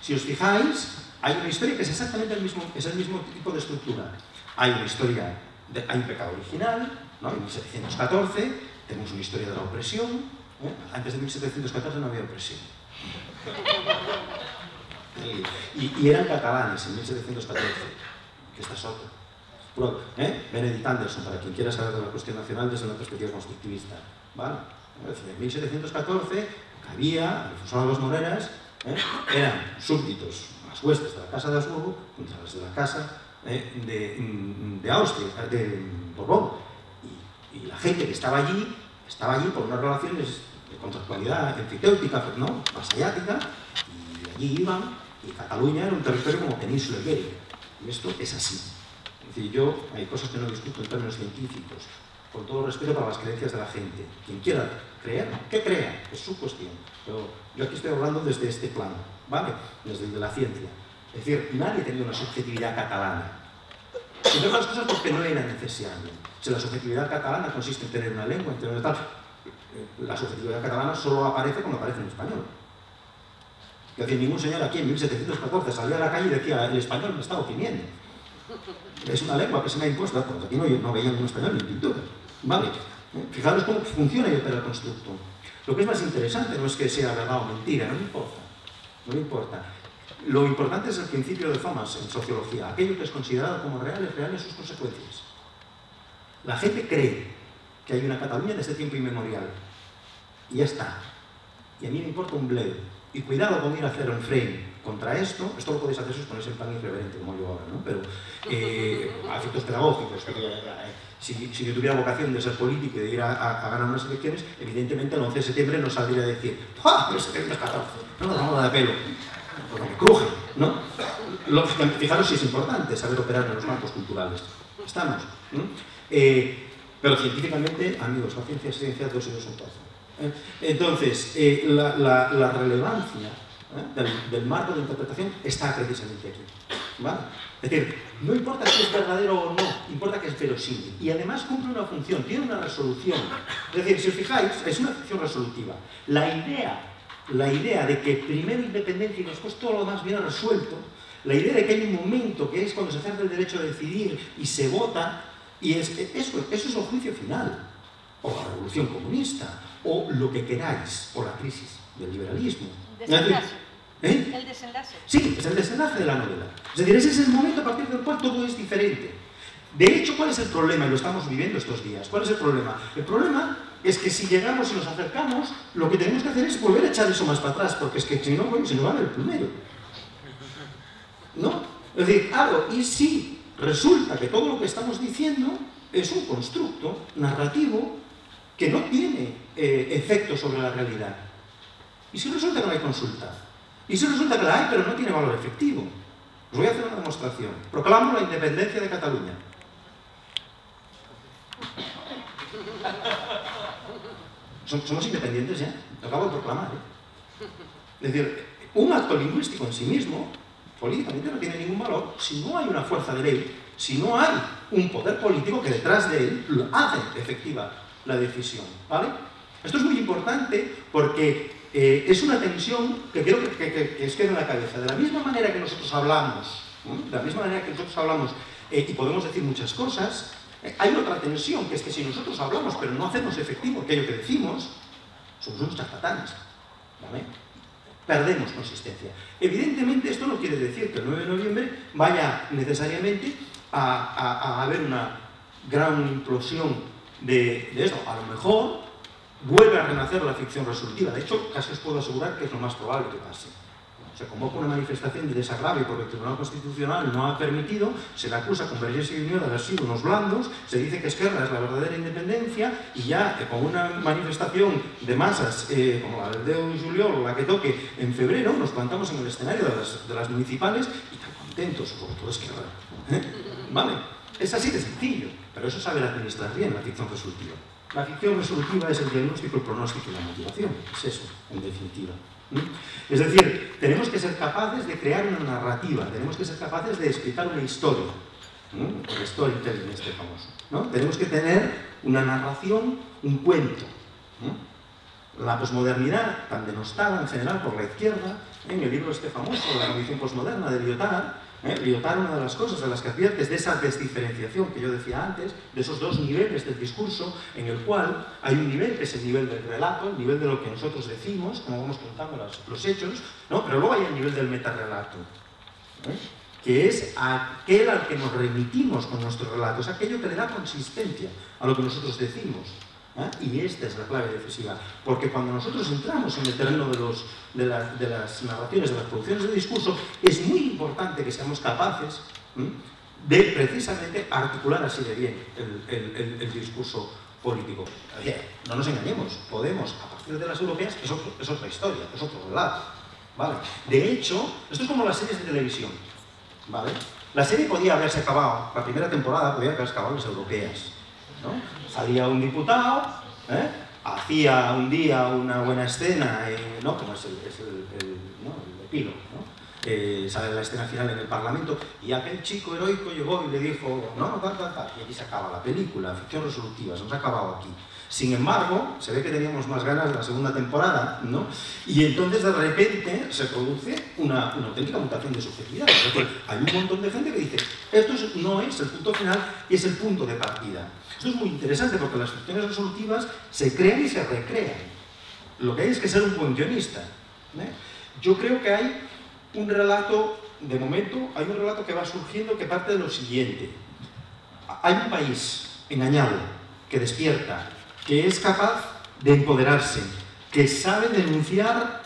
S1: Si os fijáis, hay una historia que es exactamente el mismo tipo de estructura. Hay una historia, hay un pecado original, ¿no? En 1714 tenemos una historia de la opresión. Antes de 1714 no había opresión. Y eran catalanes en 1714, que esta es otra. Benedict Anderson, para quien quiera saber de la cuestión nacional desde una perspectiva constructivista. ¿Vale? En 1714, que había, Alfonso de los Moreras, eran súbditos, las huestes de la Casa de Habsburgo contra las de la Casa de Austria, de Borbón. Y la gente que estaba allí por unas relaciones de contractualidad enfiteutica, ¿no? Vasallática, y allí iban, y Cataluña era un territorio como península ibérica. Y esto es así. Es decir, hay cosas que no discuto en términos científicos, con todo respeto para las creencias de la gente. Quien quiera creer, que crea, es su cuestión. Pero yo aquí estoy hablando desde este plano, ¿vale? Desde el de la ciencia. Es decir, nadie tenía una subjetividad catalana. Entre otras cosas porque no era necesario. Si la subjetividad catalana consiste en tener una lengua, en tener tal, la subjetividad catalana solo aparece cuando aparece en español. Es decir, ningún señor aquí en 1714 salía a la calle y decía, el español me está oprimiendo. Es una lengua que se me ha impuesto, pues aquí no veía ningún español ni pintura. ¿Vale? Fijaros cómo funciona y opera el constructo. Lo que es más interesante no es que sea verdad o mentira, no me importa. No me importa. Lo importante es el principio de Thomas en sociología. Aquello que es considerado como real es real en sus consecuencias. La gente cree que hay una Cataluña desde tiempo inmemorial. Y ya está. Y a mí me importa un bledo. Y cuidado con ir a hacer un frame contra esto lo podéis hacer si os ponéis en plan irreverente, como yo ahora, ¿no? Pero a efectos pedagógicos. Si yo tuviera vocación de ser político y de ir a ganar unas elecciones, evidentemente el 11 de septiembre no saldría a decir ¡ah! 1714, no nos vamos a dar pelo, porque me cruje, ¿no? Fijaros si es importante saber operar en los campos culturales. ¿Estamos? Pero científicamente, amigos, la ciencia es ciencia, 2 y 2 son 4. Entonces, la relevancia del marco de interpretación está precisamente aquí. ¿Vale? Es decir, no importa si es verdadero o no, importa que es verosímil. Y además cumple una función, tiene una resolución. Es decir, si os fijáis, es una ficción resolutiva. La idea de que primero independencia y después todo lo demás viene resuelto, la idea de que hay un momento que es cuando se ejerce el derecho a decidir y se vota, y eso es el juicio final, o la revolución comunista, o lo que queráis, o la crisis del liberalismo.
S2: Desenlace. El desenlace.
S1: Sí, es el desenlace de la novela. Es decir, ese es el momento a partir del cual todo es diferente. De hecho, ¿cuál es el problema? Y lo estamos viviendo estos días. ¿Cuál es el problema? El problema es que si llegamos y nos acercamos, lo que tenemos que hacer es volver a echar eso más para atrás, porque es que si no, bueno, se nos va a ver el plumero. ¿No? Es decir, claro, y si resulta que todo lo que estamos diciendo es un constructo narrativo que no tiene efecto sobre la realidad. ¿Y si resulta que no hay consulta? ¿Y si resulta que la hay, pero no tiene valor efectivo? Os voy a hacer una demostración. Proclamo la independencia de Cataluña. ¿Somos independientes ya? Lo acabo de proclamar, Es decir, un acto lingüístico en sí mismo, políticamente no tiene ningún valor si no hay una fuerza de ley, si no hay un poder político que detrás de él hace efectiva la decisión, ¿vale? Esto es muy importante porque es una tensión que quiero que os quede en la cabeza. De la misma manera que nosotros hablamos, y podemos decir muchas cosas, hay otra tensión, que es que si nosotros hablamos pero no hacemos efectivo aquello que decimos, somos unos charlatanes, ¿vale? Perdemos consistencia. Evidentemente esto no quiere decir que el 9 de noviembre vaya necesariamente a haber una gran implosión de esto. A lo mejor vuelve a renacer la ficción resolutiva. De hecho, casi os puedo asegurar que es lo más probable que pase. Se convoca una manifestación de desagravio porque el Tribunal Constitucional no ha permitido, se le acusa a Convergencia y Unió de haber sido unos blandos, se dice que Esquerra es la verdadera independencia y ya con una manifestación de masas como la del 10 de juliol, la que toque en febrero, nos plantamos en el escenario de las municipales y tan contentos, sobre todo Esquerra. ¿Vale? Es así de sencillo, pero eso es saber administrar bien la ficción resolutiva. La ficción resolutiva es el diagnóstico, el pronóstico y la motivación. Es eso, en definitiva. Es decir, tenemos que ser capaces de crear una narrativa, tenemos que ser capaces de explicar una historia. El storytelling este famoso. ¿No? Tenemos que tener una narración, un cuento. La posmodernidad, tan denostada en general por la izquierda, en el libro este famoso, La condición posmoderna de Lyotard, Lyotard, una de las cosas de las que advierte es de esa desdiferenciación que yo decía antes, de esos dos niveles del discurso, en el cual hay un nivel que es el nivel del relato, el nivel de lo que nosotros decimos, como vamos contando los hechos, ¿no? Pero luego hay el nivel del metarrelato, que es aquel al que nos remitimos con nuestro relato, es aquello que le da consistencia a lo que nosotros decimos. Y esta es la clave decisiva, porque cuando nosotros entramos en el terreno de las narraciones, de las producciones de discurso, es muy importante que seamos capaces de precisamente articular así de bien el discurso político. No nos engañemos, Podemos, a partir de las europeas, es otra historia, es otro relato. ¿Vale? De hecho, esto es como las series de televisión. ¿Vale? La serie podía haberse acabado, la primera temporada podía haberse acabado en las europeas, ¿no? Salía un diputado, hacía un día una buena escena, ¿no? Como es el epílogo, ¿no? Sale la escena final en el Parlamento y aquel chico heroico llegó y le dijo, no, tal, y aquí se acaba la película, ficción resolutiva, se nos ha acabado aquí. Sin embargo, se ve que teníamos más ganas de la segunda temporada, ¿no? Y entonces de repente se produce una auténtica mutación de subjetividad. Es decir, hay un montón de gente que dice, esto no es el punto final, es el punto de partida. Esto es muy interesante porque las ficciones resolutivas se crean y se recrean. Lo que hay es que ser un buen guionista. Yo creo que hay un relato, de momento, hay un relato que va surgiendo que parte de lo siguiente. Hay un país engañado, que despierta, que es capaz de empoderarse, que sabe denunciar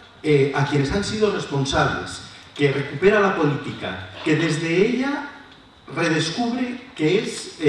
S1: a quienes han sido responsables, que recupera la política, que desde ella redescubre que es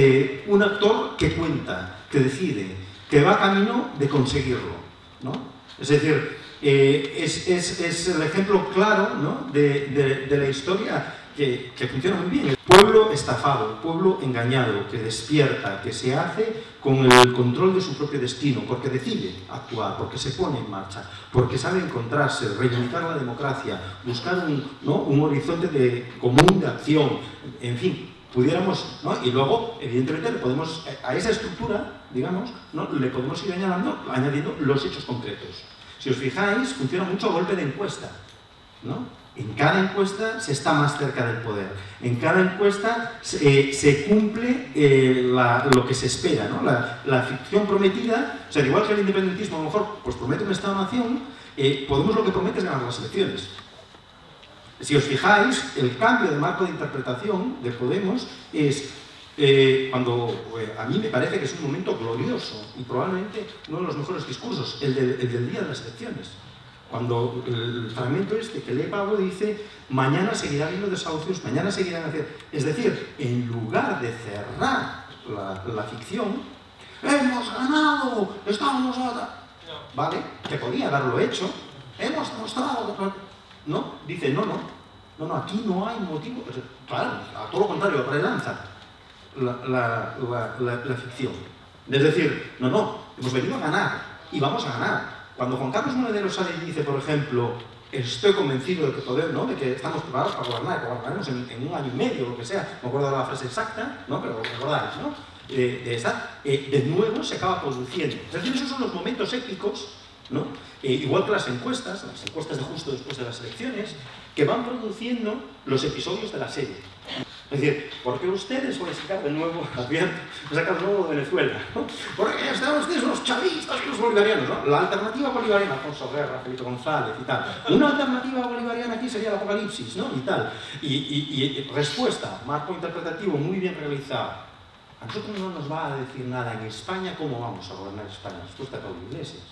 S1: un actor que cuenta, que decide, que va camino de conseguirlo, ¿no? Es decir, es el ejemplo claro, ¿no? de la historia que funciona muy bien. El pueblo estafado, el pueblo engañado, que despierta, que se hace con el control de su propio destino, porque decide actuar, porque se pone en marcha, porque sabe encontrarse, reivindicar la democracia, buscar un horizonte común de acción, en fin, pudiéramos, ¿no? Y luego, evidentemente, le podemos, a esa estructura, digamos, ¿no? Le podemos ir añadiendo los hechos concretos. Si os fijáis, funciona mucho a golpe de encuesta, ¿no? En cada encuesta se está más cerca del poder. En cada encuesta se cumple lo que se espera, ¿no? La ficción prometida, o sea, igual que el independentismo a lo mejor pues promete un Estado-nación, Podemos lo que promete es ganar las elecciones. Si os fijáis, el cambio de marco de interpretación de Podemos es cuando a mí me parece que es un momento glorioso y probablemente uno de los mejores discursos, el del día de las elecciones. Cuando el fragmento este que lee Pablo dice mañana seguirá habiendo desahucios, mañana seguirán haciendo... Es decir, en lugar de cerrar la ficción, ¡hemos ganado! ¡Estamos ahora! ¿Vale? Que podía haberlo hecho. ¡Hemos demostrado! No, dice no, aquí no hay motivo. Claro, a todo lo contrario, relanza la ficción. Es decir, no, hemos venido a ganar y vamos a ganar. Cuando Juan Carlos Monedero sale y dice, por ejemplo, estoy convencido de que podemos, ¿no? De que estamos preparados para gobernar, que gobernaremos en un año y medio, lo que sea, no me acuerdo de la frase exacta, ¿no? Pero recordáis, ¿no? De nuevo se acaba produciendo. Es decir, esos son los momentos épicos, ¿no? Igual que las encuestas de justo después de las elecciones, que van produciendo los episodios de la serie. Es decir, ¿por qué ustedes van a sacar de nuevo de Venezuela? ¿No? Porque están ustedes los chavistas y los bolivarianos, ¿no? La alternativa bolivariana, Alfonso Guerra, Felipe González y tal. Una alternativa bolivariana aquí sería el apocalipsis, ¿no? Y tal. Y respuesta, marco interpretativo muy bien realizado. A nosotros no nos va a decir nada en España cómo vamos a gobernar España. Esto está Pablo Iglesias.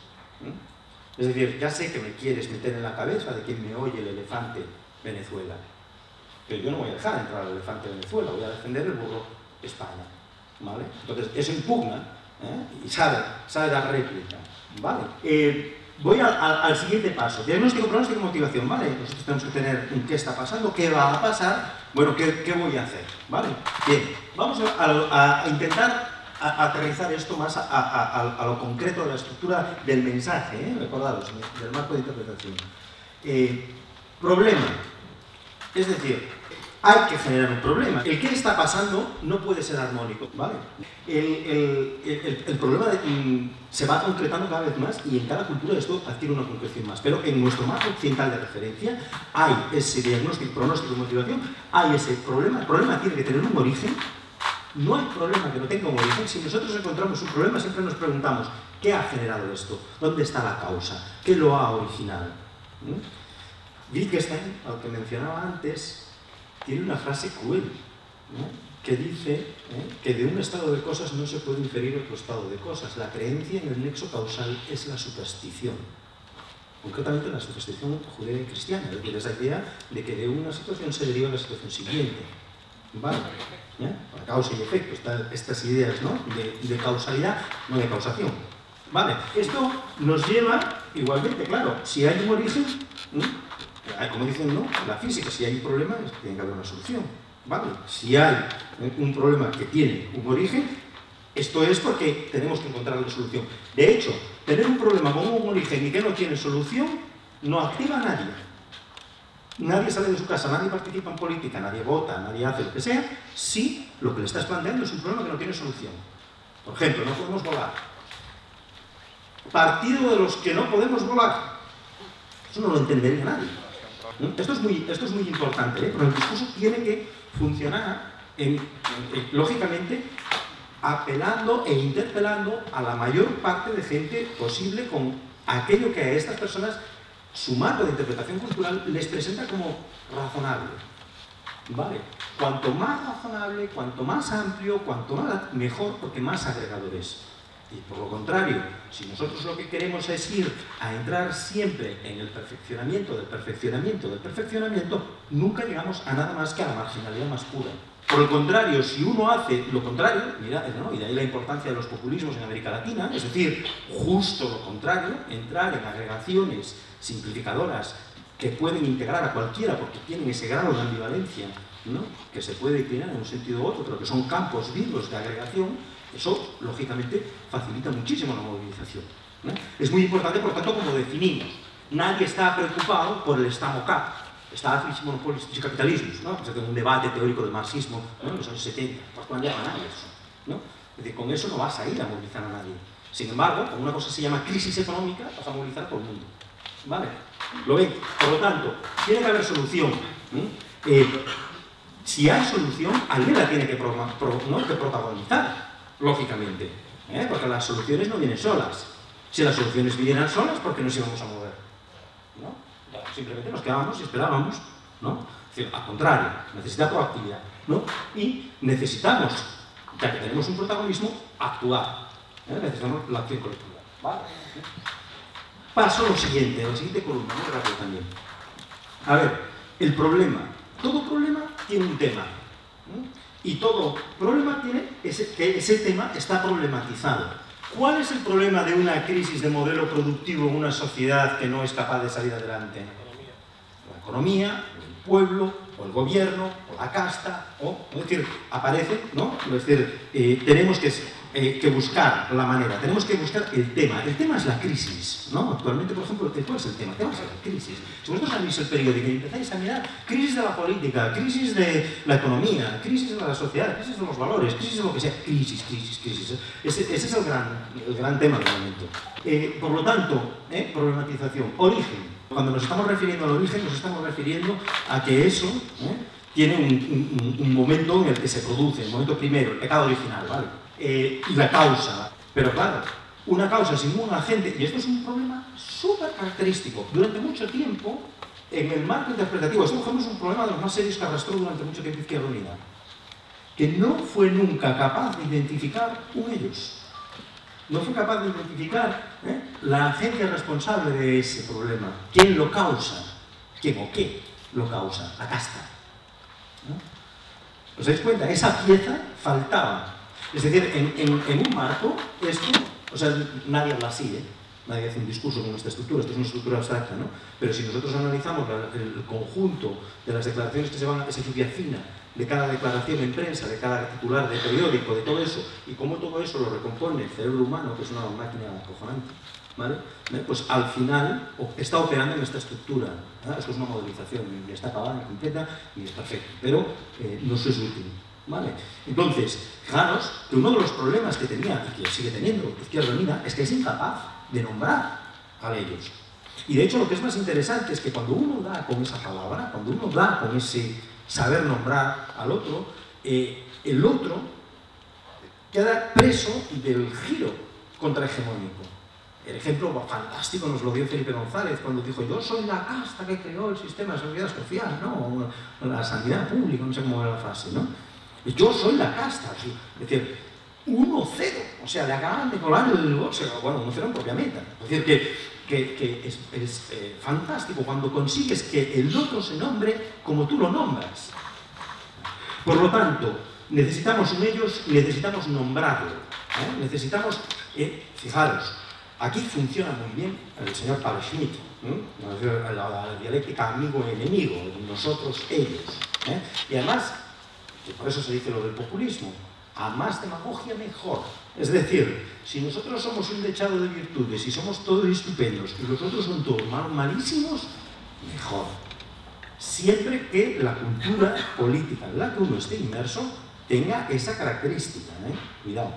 S1: Es decir, ya sé que me quieres meter en la cabeza de que me oye el elefante Venezuela. Pero yo no voy a dejar entrar al elefante Venezuela, voy a defender el burro España. ¿Vale? Entonces, eso impugna y sabe dar réplica. ¿Vale? Voy al siguiente paso. Diagnóstico, pronóstico y motivación. ¿Vale? Nosotros tenemos que tener un qué está pasando, qué va a pasar, bueno, qué voy a hacer. ¿Vale? Bien, vamos a intentar aterrizar esto más a lo concreto de la estructura del mensaje, recordaros, del marco de interpretación. Problema. Es decir, hay que generar un problema. El qué está pasando no puede ser armónico, ¿vale? El problema se va concretando cada vez más y en cada cultura esto adquiere una concreción más. Pero en nuestro marco occidental de referencia hay ese diagnóstico, pronóstico y motivación, hay ese problema. El problema tiene que tener un origen. No hay problema que no tenga un origen. Si nosotros encontramos un problema, siempre nos preguntamos ¿qué ha generado esto? ¿Dónde está la causa? ¿Qué lo ha originado? Wittgenstein, al que mencionaba antes, tiene una frase cruel, que dice que de un estado de cosas no se puede inferir otro estado de cosas. La creencia en el nexo causal es la superstición. Concretamente la superstición judía y cristiana, es decir, esa idea de que de una situación se deriva la situación siguiente. ¿Vale? La causa y efecto, estas ideas, ¿no? de causalidad, no de causación. ¿Vale? Esto nos lleva, igualmente, claro, si hay un origen, como dicen, ¿no? La física, si hay un problema, tiene que haber una solución. ¿Vale? Si hay un problema que tiene un origen, esto es porque tenemos que encontrar la solución. De hecho, tener un problema con un origen y que no tiene solución, no activa a nadie. Nadie sale de su casa, nadie participa en política, nadie vota, nadie hace lo que sea, si lo que le estás planteando es un problema que no tiene solución. Por ejemplo, no podemos volar. Partido de los que no podemos volar. Eso no lo entendería nadie. Esto es muy importante, pero el discurso tiene que funcionar, lógicamente, apelando e interpelando a la mayor parte de gente posible con aquello que a estas personas, su marco de interpretación cultural, les presenta como razonable. ¿Vale? Cuanto más razonable, cuanto más amplio, cuanto más mejor, porque más agregador es. Y por lo contrario, si nosotros lo que queremos es ir a entrar siempre en el perfeccionamiento del perfeccionamiento del perfeccionamiento, nunca llegamos a nada más que a la marginalidad más pura. Por el contrario, si uno hace lo contrario, mira, ¿no? Y de ahí la importancia de los populismos en América Latina, es decir, justo lo contrario, entrar en agregaciones simplificadoras que pueden integrar a cualquiera porque tienen ese grado de ambivalencia, ¿no? Que se puede declinar en un sentido u otro, pero que son campos vivos de agregación. Eso, lógicamente, facilita muchísimo la movilización, ¿no? Es muy importante, por tanto, como definimos. Nadie está preocupado por el Estado-Cap, Estado-Fiscal, Monopolistas y Capitalismos, ¿no? O sea, un debate teórico del marxismo, ¿no? En los años 70, pues no llama a nadie eso, ¿no? Es decir, con eso no vas a ir a movilizar a nadie. Sin embargo, cuando una cosa se llama crisis económica, vas a movilizar a todo el mundo, ¿vale? ¿Lo ven? Por lo tanto, tiene que haber solución. Si hay solución, alguien la tiene que protagonizar. Lógicamente, porque las soluciones no vienen solas. Si las soluciones vinieran solas, ¿por qué nos íbamos a mover? ¿No? Simplemente nos quedábamos y esperábamos, ¿no? Es decir, al contrario, necesita proactividad, ¿no? Y necesitamos, ya que tenemos un protagonismo, actuar. Necesitamos la acción colectiva. ¿Vale? Paso a lo siguiente, a la siguiente columna, muy rápido también. A ver, el problema. Todo problema tiene un tema, ¿no? Y todo problema tiene que ese tema está problematizado. ¿Cuál es el problema de una crisis de modelo productivo en una sociedad que no es capaz de salir adelante? La economía, el pueblo, o el gobierno, o la casta, es decir, aparece, ¿no? Es decir, tenemos que buscar la manera, tenemos que buscar el tema. El tema es la crisis, ¿no? Actualmente, por ejemplo, ¿cuál es el tema? El tema es la crisis. Si vosotros habéis el periódico y empezáis a mirar crisis de la política, crisis de la economía, crisis de la sociedad, crisis de los valores, crisis de lo que sea, crisis. Ese es el gran tema del momento. Por lo tanto, problematización, origen. Cuando nos estamos refiriendo al origen, nos estamos refiriendo a que eso tiene un momento en el que se produce, el momento primero, el pecado original, ¿vale? Y la causa. Pero claro, una causa sin un agente, y esto es un problema súper característico. Durante mucho tiempo, en el marco interpretativo, este por ejemplo es un problema de los más serios que arrastró durante mucho tiempo Izquierda Unida, que no fue nunca capaz de identificar un ellos. No fue capaz de identificar la agencia responsable de ese problema. ¿Quién lo causa? ¿Quién o qué lo causa? La casta, ¿no? ¿Os dais cuenta? Esa pieza faltaba. Es decir, en un marco, esto, o sea, nadie habla así, nadie hace un discurso con esta estructura, esto es una estructura abstracta, ¿no? Pero si nosotros analizamos el conjunto de las declaraciones que se van, esa lluvia fina, de cada declaración en prensa, de cada titular de periódico, de todo eso, y cómo todo eso lo recompone el cerebro humano, que es una máquina acojonante, ¿vale? Pues al final está operando en esta estructura, ¿no? Eso es una modelización, ni está acabada, ni completa, ni es perfecta, pero no es útil, ¿vale? Entonces, fijaros que uno de los problemas que tenía, y que sigue teniendo Izquierda Unida, es que es incapaz de nombrar a ellos. Y de hecho lo que es más interesante es que cuando uno da con esa palabra, cuando uno da con ese saber nombrar al otro, el otro queda preso del giro contrahegemónico. El ejemplo fantástico nos lo dio Felipe González cuando dijo: yo soy la casta que creó el sistema de seguridad social, ¿no? La sanidad pública, no sé cómo era la frase, ¿no? Yo soy la casta, es decir, 1-0, o sea, le acaban de colar el boxe, bueno, 1-0 en propia meta. Es decir, que es fantástico cuando consigues que el otro se nombre como tú lo nombras. Por lo tanto, necesitamos un ellos y necesitamos nombrarlo, ¿eh? Necesitamos, fijaros, aquí funciona muy bien el señor Paul Schmitt, la dialéctica amigo-enemigo, nosotros, ellos, ¿eh? Y además, que por eso se dice lo del populismo, a más demagogia mejor. Es decir, si nosotros somos un dechado de virtudes y somos todos estupendos y los otros son todos malísimos, mejor. Siempre que la cultura política en la que uno esté inmerso tenga esa característica, ¿eh? Cuidado.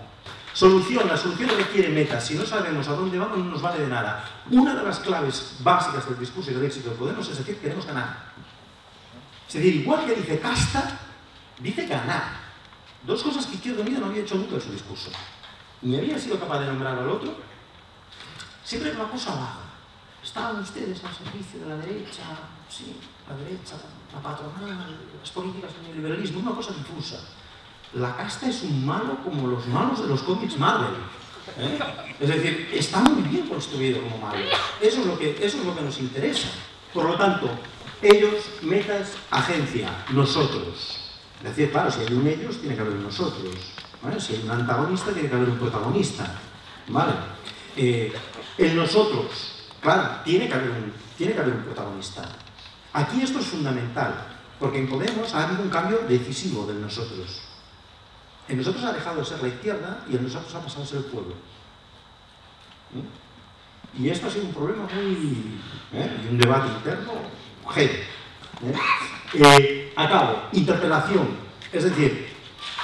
S1: Solución. La solución requiere metas. Si no sabemos a dónde vamos, no nos vale de nada. Una de las claves básicas del discurso y del éxito de Podemos es decir, queremos ganar. Es decir, igual que dice casta, dice ganar. Dos cosas que Izquierda Unida no había hecho nunca en su discurso. Ni había sido capaz de nombrar al otro. Siempre era una cosa vaga. Estaban ustedes al servicio de la derecha, sí, la derecha, la patronal, las políticas del neoliberalismo, una cosa difusa. La casta es un malo como los malos de los cómics Marvel, ¿eh? Es decir, está muy bien construido como malo. Eso es lo que nos interesa. Por lo tanto, ellos, metas, agencia, nosotros. Es decir, claro, si hay un ellos, tiene que haber un nosotros, ¿vale? Si hay un antagonista, tiene que haber un protagonista, ¿vale? El nosotros, claro, tiene que haber un protagonista. Aquí esto es fundamental, porque en Podemos ha habido un cambio decisivo del nosotros. En nosotros ha dejado de ser la izquierda y en nosotros ha pasado a ser el pueblo. Y esto ha sido un problema muy... y un debate interno heavy. Acabo, interpelación. Es decir,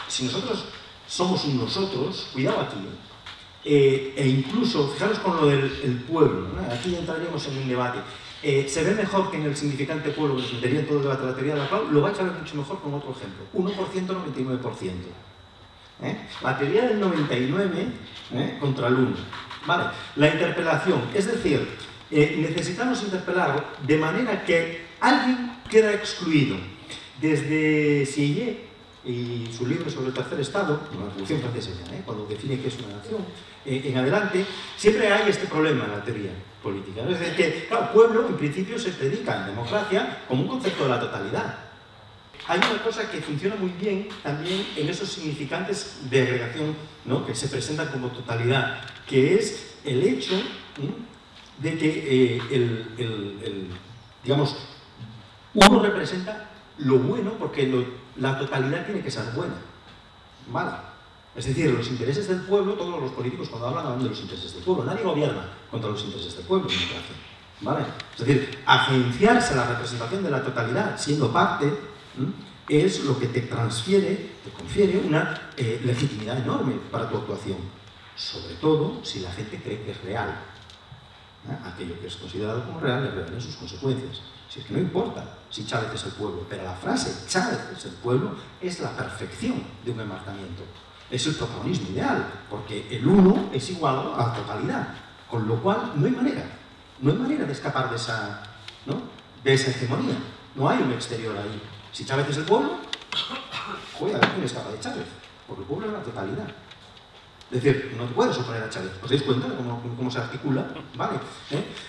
S1: si nosotros somos un nosotros, cuidado aquí, e incluso, fijaros con lo del pueblo, ¿no? Aquí entraríamos en un debate. Se ve mejor que en el significante pueblo, que se metería en todo el debate de la teoría de la Clau, lo vais a ver mucho mejor con otro ejemplo. 1%, 99%. La teoría del 99 contra el 1. Vale. La interpelación, es decir, necesitamos interpelar de manera que alguien queda excluido. Desde Sieyès y su libro sobre el tercer estado, la Revolución Francesa, cuando define qué es una nación, en adelante, siempre hay este problema en la teoría política. Es decir, que claro, pueblo en principio se predica en democracia como un concepto de la totalidad. Hay una cosa que funciona muy bien también en esos significantes de agregación, ¿no? Que se presentan como totalidad, que es el hecho de que digamos, uno representa lo bueno porque la totalidad tiene que ser buena, ¿vale? Es decir, los intereses del pueblo, todos los políticos cuando hablan de los intereses del pueblo, nadie gobierna contra los intereses del pueblo, ¿vale? Es decir, agenciarse a la representación de la totalidad siendo parte es lo que te transfiere, te confiere una legitimidad enorme para tu actuación, sobre todo si la gente cree que es real. Aquello que es considerado como real es real en sus consecuencias. Si es que no importa si Chávez es el pueblo, pero la frase Chávez es el pueblo es la perfección de un enmarcamiento. Es el protagonismo ideal, porque el uno es igual a la totalidad, con lo cual no hay manera de escapar de esa, ¿no? De esa hegemonía. No hay un exterior ahí. Si Chávez es el pueblo, joder, a ver quién escapa de Chávez, porque el pueblo es la totalidad. Es decir, no te puedes oponer a Chávez. ¿Os dais cuenta de cómo se articula? ¿Vale?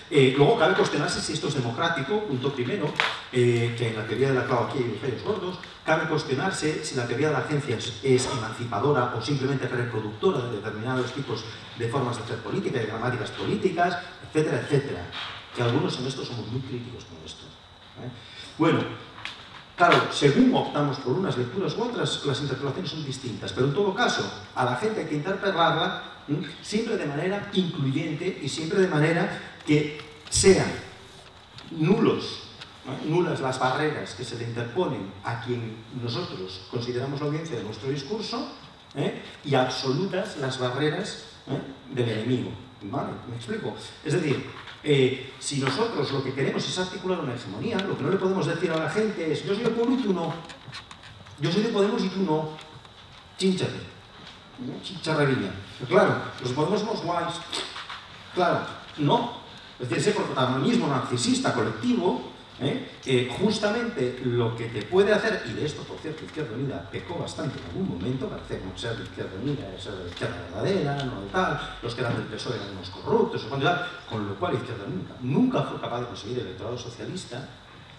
S1: Luego cabe cuestionarse si esto es democrático, punto primero, que en la teoría de la clau aquí hay fallos gordos. Cabe cuestionarse si la teoría de la agencia es emancipadora o simplemente reproductora de determinados tipos de formas de hacer política, de gramáticas políticas, etcétera, etcétera. Que algunos en esto somos muy críticos con esto. Bueno, claro, según optamos por unas lecturas u otras, las interpretaciones son distintas, pero en todo caso, a la gente hay que interpretarla siempre de manera incluyente y siempre de manera que sean nulas las barreras que se le interponen a quien nosotros consideramos la audiencia de nuestro discurso y absolutas las barreras del enemigo. ¿Vale? ¿Me explico? Es decir, si nosotros lo que queremos es articular una hegemonía, lo que no le podemos decir a la gente es: yo soy del pueblo y tú no, yo soy de Podemos y tú no, chínchate, chicharrería. Claro, los Podemos somos guays, claro, no. Es decir, ese protagonismo narcisista colectivo, justamente lo que te puede hacer, y de esto, por cierto, Izquierda Unida pecó bastante en algún momento, parece como ser de Izquierda Unida, ser de la izquierda verdadera, no de tal, los que eran del PSOE eran unos corruptos, con lo cual Izquierda Unida nunca fue capaz de conseguir el electorado socialista,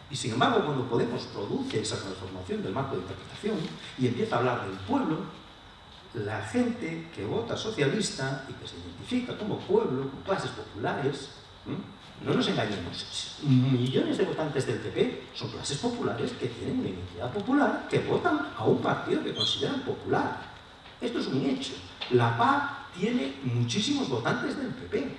S1: y sin embargo, cuando Podemos produce esa transformación del marco de interpretación y empieza a hablar del pueblo, la gente que vota socialista y que se identifica como pueblo, con clases populares, no nos engañemos, millones de votantes del PP son clases populares que tienen una identidad popular, que votan a un partido que consideran popular. Esto es un hecho. La PA tiene muchísimos votantes del PP,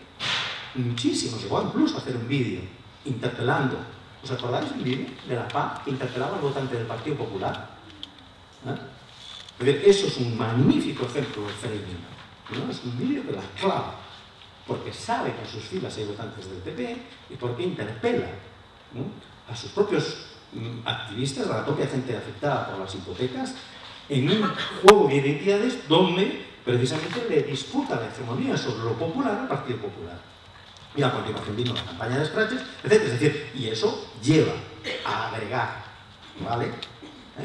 S1: muchísimos. Llegó incluso a hacer un vídeo interpelando. ¿Os acordáis del vídeo de la PA que interpelaba al votante del Partido Popular? Eso es un magnífico ejemplo de framing. Es un vídeo que la clava, porque sabe que en sus filas hay votantes del PP y porque interpela a sus propios activistas, a la propia gente afectada por las hipotecas, en un juego de identidades donde precisamente le disputa la hegemonía sobre lo popular al Partido Popular. Y a continuación vino la campaña de scratches, etc. Es decir, y eso lleva a agregar, ¿vale?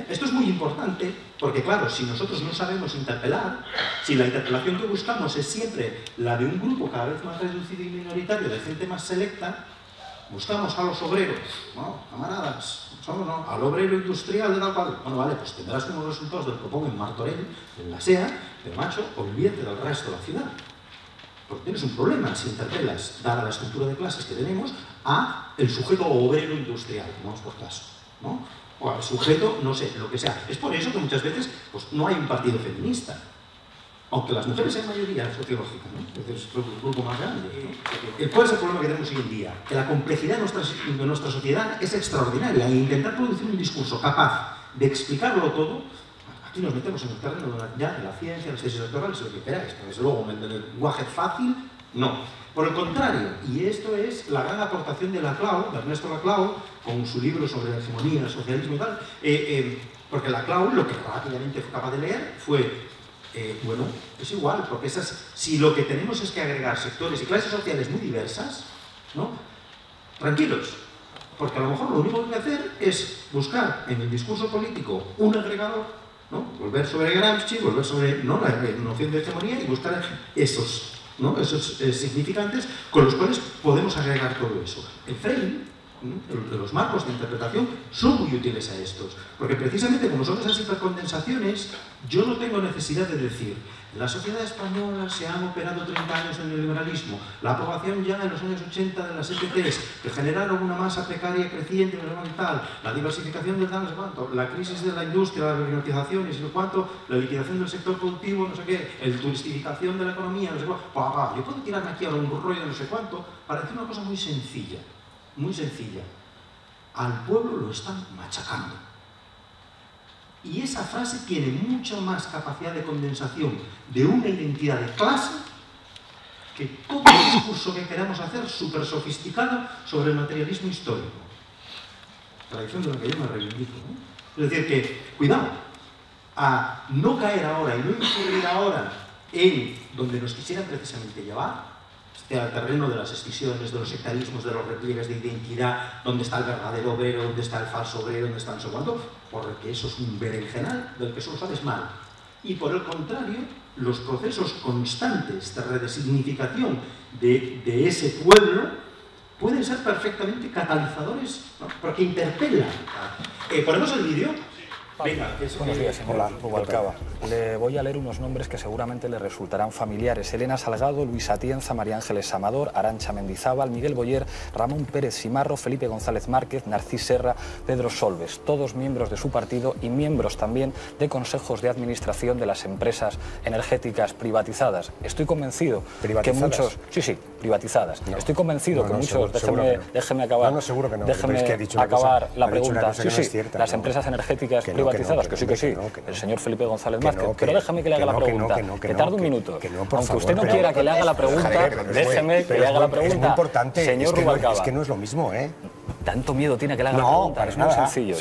S1: Esto es muy importante porque, claro, si nosotros no sabemos interpelar, si la interpelación que buscamos es siempre la de un grupo cada vez más reducido y minoritario, de gente más selecta, buscamos a los obreros, ¿no? Camaradas, somos al obrero industrial de tal cual. Bueno, vale, pues tendrás unos resultados del que pongo en Martorell, en la SEA, pero macho, olvídate del resto de la ciudad. Porque tienes un problema si interpelas, dada la estructura de clases que tenemos, a el sujeto obrero industrial, vamos por caso, ¿no? O al sujeto, no sé, lo que sea. Es por eso que muchas veces pues, no hay un partido feminista. Aunque las mujeres sean mayoría sociológica, ¿no? Es el grupo más grande. ¿Cuál es el problema que tenemos hoy en día? Que la complejidad de nuestra sociedad es extraordinaria. E intentar producir un discurso capaz de explicarlo todo, aquí nos metemos en el terreno de la ciencia, las tesis doctorales, lo que queráis. Pero desde luego, en el lenguaje fácil, no. Por el contrario, y esto es la gran aportación de Laclau, de Ernesto Laclau, con su libro sobre la hegemonía, el socialismo y tal, porque Laclau lo que rápidamente fue capaz de leer fue, bueno, es igual, porque si lo que tenemos es que agregar sectores y clases sociales muy diversas, ¿no? Tranquilos, porque a lo mejor lo único que hay que hacer es buscar en el discurso político un agregador, ¿no? Volver sobre Gramsci, volver sobre la noción de hegemonía y buscar esos significantes con los cuales podemos agregar todo eso. El framing, los marcos de interpretación, son muy útiles a estos, porque precisamente como son esas hipercondensaciones, yo no tengo necesidad de decir: la sociedad española se han operado 30 años en el liberalismo, la aprobación ya en los años 80 de las ETTs, que generaron una masa precaria creciente y tal, la diversificación del tal, no sé cuánto, la crisis de la industria, las privatizaciones, no sé cuánto, la liquidación del sector productivo, no sé qué, la turistificación de la economía, no sé cuánto. Yo puedo tirarme aquí ahora un rollo de no sé cuánto para decir una cosa muy sencilla. Muy sencilla. Al pueblo lo están machacando. Y esa frase tiene mucha más capacidad de condensación de una identidad de clase que todo el discurso que queramos hacer súper sofisticado sobre el materialismo histórico. Tradición de la que yo me reivindico, ¿no? Es decir, que, cuidado, a no caer ahora y no incurrir ahora en donde nos quisieran precisamente llevar, al terreno de las escisiones, de los sectarismos, de los repliegues de identidad, dónde está el verdadero obrero, dónde está el falso obrero, dónde está no sé cuánto, porque eso es un berenjenal del que solo sabes mal. Y por el contrario, los procesos constantes de redesignificación de ese pueblo pueden ser perfectamente catalizadores, ¿no? Porque interpelan. ¿Ponemos el vídeo? Venga,
S3: buenos días, señor Rubalcaba. Le voy a leer unos nombres que seguramente le resultarán familiares. Elena Salgado, Luis Atienza, María Ángeles Amador, Arantxa Mendizábal, Miguel Boyer, Ramón Pérez Simarro, Felipe González Márquez, Narcís Serra, Pedro Solbes, todos miembros de su partido y miembros también de consejos de administración de las empresas energéticas privatizadas. Estoy convencido que muchos... Sí, privatizadas. No, estoy convencido que muchos... Déjeme acabar.
S4: No, seguro que no.
S3: Déjeme acabar la pregunta. Sí, las empresas energéticas privatizadas, que sí. El señor Felipe González Márquez. Pero déjame que le haga la pregunta. Que tarde un minuto. Aunque usted no quiera que le haga la pregunta, déjeme que le haga la pregunta.
S4: Es muy importante.
S3: Señor Rubalcaba.
S4: Es que no es lo mismo, ¿eh?
S3: Tanto miedo tiene que le haga la pregunta. Es muy sencillo.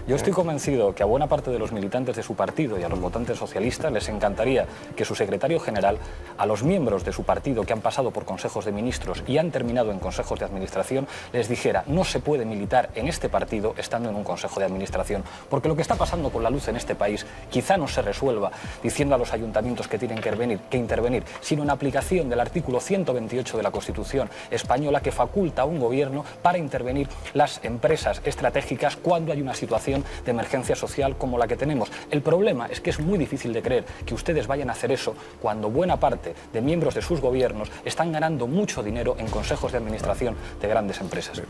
S3: Yo estoy convencido que a buena parte de los militantes de su partido y a los votantes socialistas les encantaría que su secretario general, a los miembros de su partido que han pasado por consejos de ministros y han terminado en consejos de administración, les dijera: no se puede militar en este partido estando en un consejo de administración, porque lo que está pasando con la luz en este país quizá no se resuelva diciendo a los ayuntamientos que tienen que intervenir, sino en aplicación del artículo 128 de la Constitución española, que faculta a un gobierno para intervenir las empresas estratégicas cuando hay una situación de emergencia social como la que tenemos. El problema es que es muy difícil de creer que ustedes vayan a hacer eso cuando buena parte de miembros de sus gobiernos están ganando mucho dinero en consejos de administración de grandes empresas.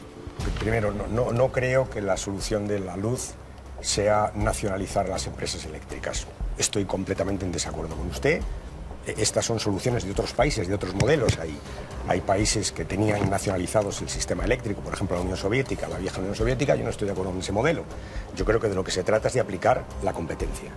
S4: Primero, no creo que la solución de la luz sea nacionalizar las empresas eléctricas. Estoy completamente en desacuerdo con usted. Estas son soluciones de otros países, de otros modelos. Hay países que tenían nacionalizados el sistema eléctrico, por ejemplo la Unión Soviética, la vieja Unión Soviética. Yo no estoy de acuerdo con ese modelo. Yo creo que de lo que se trata es de aplicar la competencia.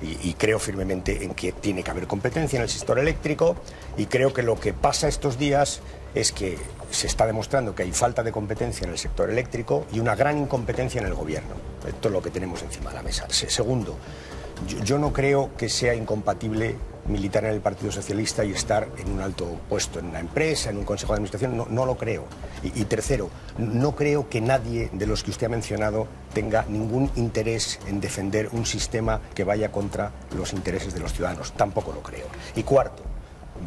S4: Y creo firmemente en que tiene que haber competencia en el sector eléctrico, y creo que lo que pasa estos días es que se está demostrando que hay falta de competencia en el sector eléctrico y una gran incompetencia en el gobierno. Esto es lo que tenemos encima de la mesa. Segundo, yo no creo que sea incompatible militar en el Partido Socialista y estar en un alto puesto en una empresa, en un consejo de administración. No lo creo. Y tercero, no creo que nadie de los que usted ha mencionado tenga ningún interés en defender un sistema que vaya contra los intereses de los ciudadanos. Tampoco lo creo. Y cuarto,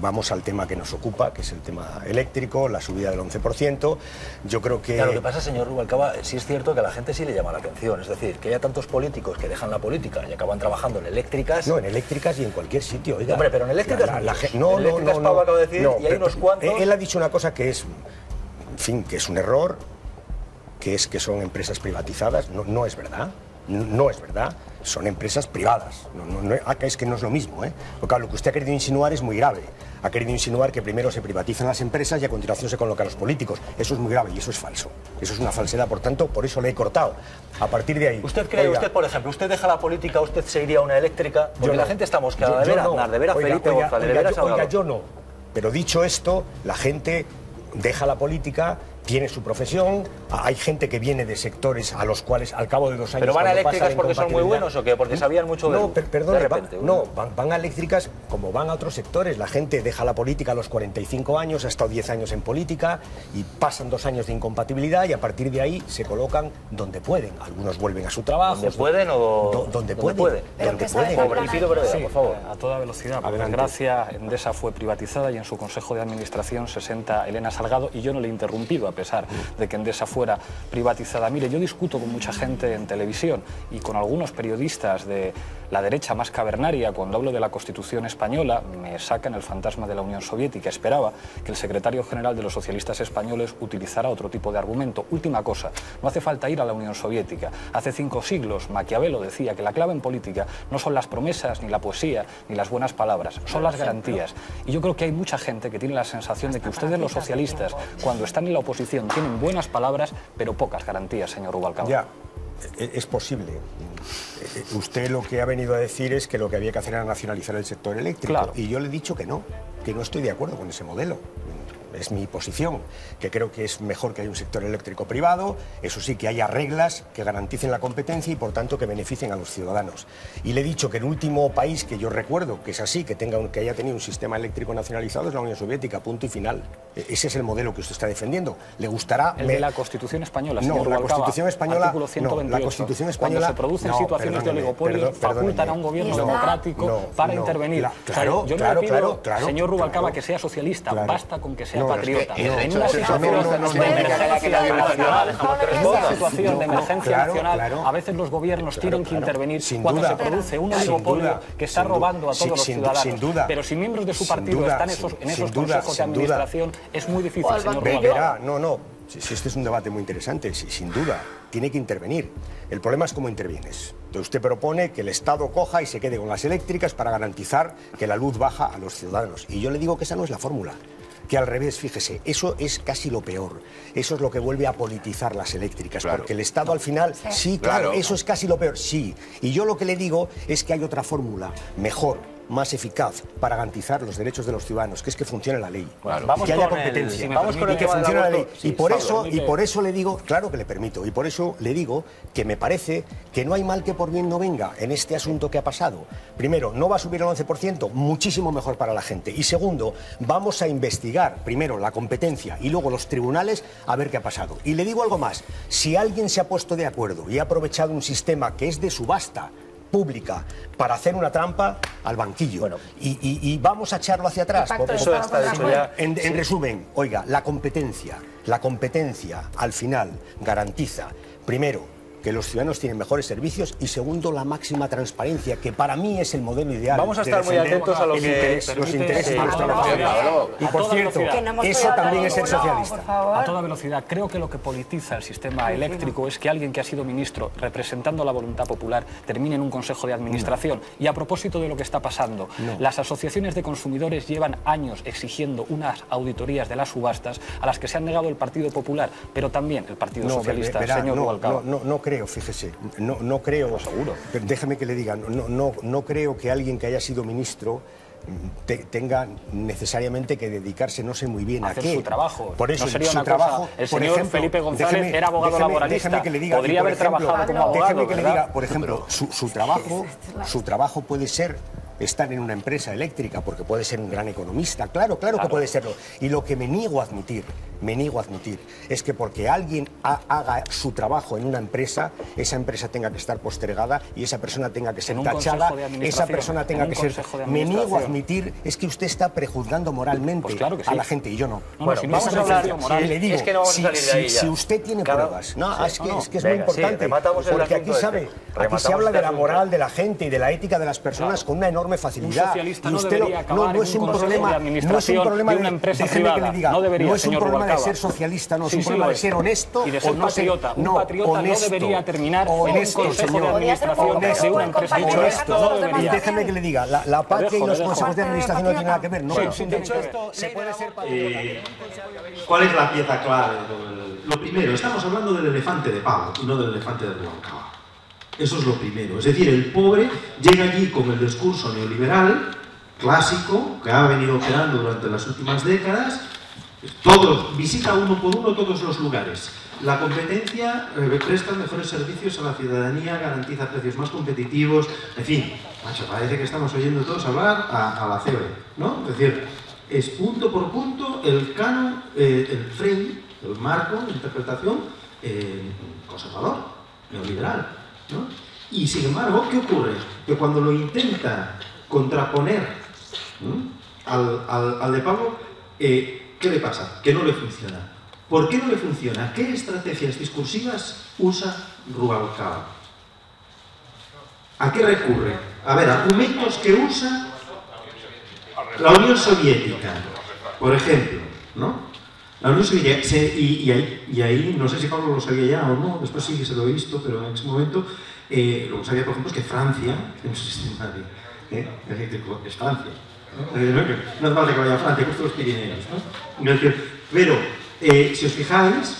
S4: vamos al tema que nos ocupa, que es el tema eléctrico, la subida del 11%. Yo creo que...
S5: Claro, lo que pasa, señor Rubalcaba, sí es cierto que a la gente sí le llama la atención. Es decir, que haya tantos políticos que dejan la política y acaban trabajando en eléctricas...
S4: No, en eléctricas y en cualquier sitio, oiga.
S5: Hombre, pero en eléctricas...
S4: No,
S5: Pablo acaba de decir, y hay unos cuantos...
S4: Él ha dicho una cosa que es, en fin, que es un error, que es que son empresas privatizadas. No es verdad. No es verdad. Son empresas privadas. Acá es que no es lo mismo, ¿eh? Porque claro, lo que usted ha querido insinuar es muy grave. Ha querido insinuar que primero se privatizan las empresas y a continuación se colocan los políticos. Eso es muy grave y eso es falso. Eso es una falsedad, por tanto, por eso le he cortado. A partir de ahí...
S5: ¿Usted cree, por ejemplo, usted deja la política, usted se iría a una eléctrica? Porque la gente está mosqueada de ver a Aznar, de ver a Felipe González, de ver a Salgado.
S4: Oiga, yo no. Pero dicho esto, la gente deja la política, tiene su profesión, hay gente que viene de sectores a los cuales al cabo de 2 años...
S5: ¿Pero van a eléctricas porque son muy buenos o qué? Porque sabían mucho de...
S4: No, perdone, van a eléctricas como van a otros sectores. La gente deja la política a los 45 años, ha estado 10 años en política y pasan 2 años de incompatibilidad y a partir de ahí se colocan donde pueden. Algunos vuelven a su trabajo.
S5: ¿Donde pueden o...?
S4: Donde pueden.
S5: Donde pueden. Y pido brevedad, por favor.
S3: A toda velocidad. Por desgracia, Endesa fue privatizada y en su consejo de administración se sienta Elena Salgado, y yo no le he interrumpido a pesar de que Endesa fuera privatizada. Mire, yo discuto con mucha gente en televisión y con algunos periodistas de la derecha más cavernaria. Cuando hablo de la Constitución española me sacan el fantasma de la Unión Soviética. Esperaba que el secretario general de los socialistas españoles utilizara otro tipo de argumento. Última cosa, no hace falta ir a la Unión Soviética. Hace 5 siglos Maquiavelo decía que la clave en política no son las promesas, ni la poesía, ni las buenas palabras, son las garantías. Y yo creo que hay mucha gente que tiene la sensación de que ustedes, los socialistas, cuando están en la oposición, tienen buenas palabras, pero pocas garantías, señor Rubalcaba.
S4: Ya, es posible. Usted lo que ha venido a decir es que lo que había que hacer era nacionalizar el sector eléctrico.
S3: Claro.
S4: Y yo le he dicho que no estoy de acuerdo con ese modelo. es mi posición, que creo que es mejor que haya un sector eléctrico privado, eso sí, que haya reglas que garanticen la competencia y por tanto que beneficien a los ciudadanos. Y le he dicho que el último país que yo recuerdo que es así, que haya tenido un sistema eléctrico nacionalizado es la Unión Soviética, punto y final. Ese es el modelo que usted está defendiendo. ¿Le gustará?
S3: El de la Constitución española,
S4: no,
S3: señor
S4: la
S3: Rubalcaba,
S4: Constitución española,
S3: artículo 128.
S4: no, la Constitución española,
S3: cuando se producen situaciones de oligopolio, facultan a un gobierno democrático para intervenir.
S4: Claro,
S3: yo no le pido, señor Rubalcaba, que sea socialista, basta con que sea patriota. En una situación de emergencia nacional, a veces los gobiernos tienen que intervenir cuando se produce un oligopolio que está robando a todos los ciudadanos. Pero si miembros de su partido están en esos consejos de administración, es muy difícil, señor Rubalcaba.
S4: No, si este es un debate muy interesante, sin duda, tiene que intervenir. El problema es cómo intervienes. Entonces usted propone que el Estado coja y se quede con las eléctricas para garantizar que la luz baja a los ciudadanos. Y yo le digo que esa no es la fórmula. Que al revés, fíjese, eso es casi lo peor. Eso es lo que vuelve a politizar las eléctricas, porque el Estado al final, sí, claro, eso es casi lo peor, sí. Y yo lo que le digo es que hay otra fórmula mejor, más eficaz para garantizar los derechos de los ciudadanos, que es que funcione la ley, que haya competencia, y que funcione la ley. Y por eso le digo, claro que le permito, y por eso le digo que me parece que no hay mal que por bien no venga en este asunto que ha pasado. Primero, no va a subir el 11%, muchísimo mejor para la gente. Y segundo, vamos a investigar primero la competencia y luego los tribunales a ver qué ha pasado. Y le digo algo más, si alguien se ha puesto de acuerdo y ha aprovechado un sistema que es de subasta pública para hacer una trampa, al banquillo. Bueno, y vamos a echarlo hacia atrás.
S5: Eso está dicho ya.
S4: En resumen, oiga, la competencia al final garantiza, primero, que los ciudadanos tienen mejores servicios y segundo, la máxima transparencia, que para mí es el modelo ideal.
S5: Vamos a estar muy atentos a lo que
S4: los intereses de los trabajadores. Y por cierto, eso también es ser socialista.
S3: A toda velocidad, creo que lo que politiza el sistema eléctrico es que alguien que ha sido ministro representando la voluntad popular termine en un consejo de administración. Y a propósito de lo que está pasando, las asociaciones de consumidores llevan años exigiendo unas auditorías de las subastas a las que se han negado el Partido Popular, pero también el Partido Socialista, señor Rubalcaba.
S4: No creo, fíjese, no creo, seguro. Déjeme que le diga, no creo que alguien que haya sido ministro tenga necesariamente que dedicarse, no sé muy bien a qué.
S3: Su trabajo.
S4: Por eso,
S3: no sería
S4: su
S3: una
S4: trabajo,
S3: cosa. El señor Felipe González era abogado laboralista.
S4: Déjeme que le diga,
S3: podría haber trabajado como abogado.
S4: Déjeme que le diga, por ejemplo, su trabajo puede ser estar en una empresa eléctrica, porque puede ser un gran economista, claro que puede serlo. Y lo que me niego a admitir, es que porque alguien haga su trabajo en una empresa, esa empresa tenga que estar postergada y esa persona tenga que ser tachada, esa persona tenga que ser... Me niego a admitir, es que usted está prejuzgando moralmente a la gente y yo no.
S5: Bueno, vamos a hablar,
S4: le digo,
S5: es que no vamos a salir de ahí ya.
S4: Si usted tiene pruebas, es que es muy importante, porque aquí se habla de la moral de la gente y de la ética de las personas con una enorme facilidad.
S3: Un socialista no debería acabar en un consejo de administración de una empresa privada. No debería, señor Rubalcaba.
S4: De ser socialista, no es un problema de ser honesto
S3: y de ser patriota. Un patriota no debería terminar en un consejo de administración de una empresa privada.
S4: Y déjeme que le diga, la patria y los consejos de administración no tienen nada que ver. No, de hecho esto se puede ser patriota.
S1: ¿Cuál es la pieza clave? Lo primero, estamos hablando del elefante de pavo y no del elefante de Rubalcaba. Eso es lo primero. Es decir, el pobre llega allí con el discurso neoliberal clásico que ha venido operando durante las últimas décadas. Visita uno por uno todos los lugares. La competencia presta mejores servicios a la ciudadanía, garantiza precios más competitivos. En fin, macho, parece que estamos oyendo todos hablar a la COE, ¿no? Es decir, es punto por punto el canon, el frame, el marco de interpretación conservador, neoliberal, ¿no? Y sin embargo, ¿qué ocurre? Que cuando lo intenta contraponer al de Pablo, ¿qué le pasa? Que no le funciona. ¿Por qué no le funciona? ¿Qué estrategias discursivas usa Rubalcaba? ¿A qué recurre? A ver, argumentos que usa la Unión Soviética, por ejemplo, ¿no? La Unión Soviética, y ahí, no sé si Pablo lo sabía ya o no, después sí que se lo he visto, pero en ese momento, lo que sabía, por ejemplo, es que Francia tiene un sistema eléctrico, es Francia. No hace falta que vaya a Francia, justo los Pirineos, ¿no? Pero, si os fijáis,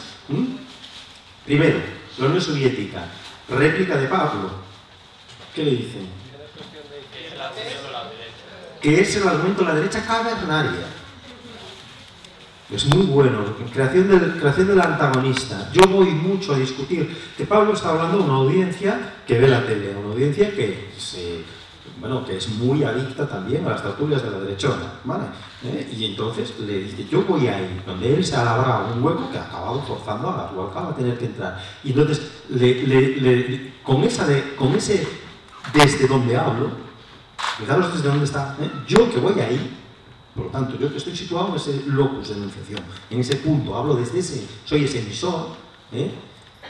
S1: primero, la Unión Soviética, réplica de Pablo, ¿qué le dicen? Que es el argumento de la derecha cavernaria. Es muy bueno, creación del antagonista. Yo voy mucho a discutir, que Pablo está hablando de una audiencia que ve la tele, una audiencia que es muy adicta también a las tertulias de la derechona, ¿vale? Y entonces le dice, yo voy ahí, donde él se ha labrado un hueco que ha acabado forzando a Rubalcaba a tener que entrar. Y entonces, con ese desde donde hablo, fijaros desde dónde está, yo que voy ahí, por lo tanto, yo que estoy situado en ese locus de enunciación, en ese punto, hablo desde soy ese emisor,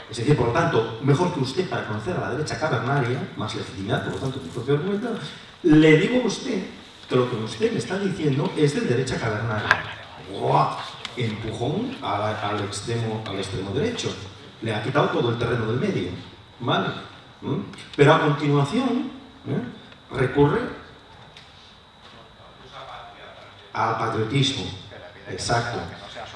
S1: es decir, por lo tanto, mejor que usted para conocer a la derecha cavernaria, más legitimidad, por lo tanto, mi propio argumento, le digo a usted que lo que usted me está diciendo es de derecha cavernaria. ¡Guau! Empujón al extremo derecho. Le ha quitado todo el terreno del medio, ¿vale? Pero a continuación recurre al patriotismo. Exacto.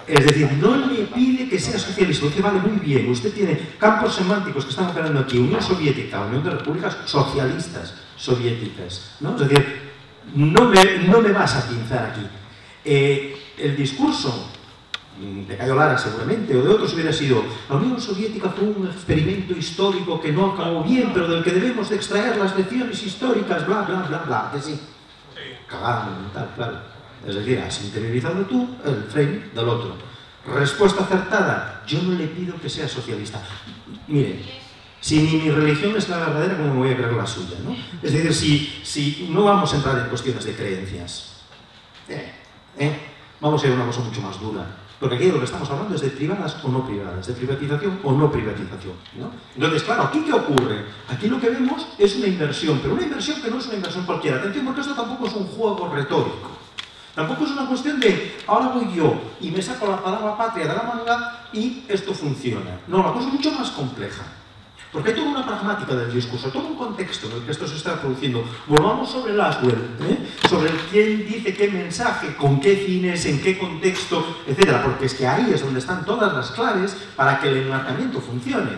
S1: Es decir, no le pide que sea socialista, usted vale muy bien, usted tiene campos semánticos que están operando aquí, Unión Soviética, Unión de Repúblicas Socialistas Soviéticas, ¿no? Es decir, no me vas a pinzar aquí. El discurso de Cayo Lara seguramente, o de otros hubiera sido, la Unión Soviética fue un experimento histórico que no acabó bien, pero del que debemos de extraer las lecciones históricas, bla, bla, bla, bla, que sí. Cagada monumental, claro. Es decir, has interiorizado tú el frame del otro. Respuesta acertada, yo no le pido que sea socialista. Mire, si ni mi religión es la verdadera, ¿cómo me voy a creer la suya? ¿No? Es decir, si no vamos a entrar en cuestiones de creencias, vamos a ir a una cosa mucho más dura. Porque aquí de lo que estamos hablando es de privadas o no privadas, de privatización o no privatización, ¿no? Entonces, claro, ¿aquí qué ocurre? Aquí lo que vemos es una inversión, pero una inversión que no es una inversión cualquiera. Atención, porque esto tampoco es un juego retórico. Tampoco es una cuestión de, ahora voy yo y me saco la palabra patria de la manga y esto funciona. No, la cosa es mucho más compleja. Porque hay toda una pragmática del discurso, todo un contexto en el que esto se está produciendo. Volvamos sobre Laswell, sobre quién dice qué mensaje, con qué fines, en qué contexto, etc. Porque es que ahí es donde están todas las claves para que el enmarcamiento funcione.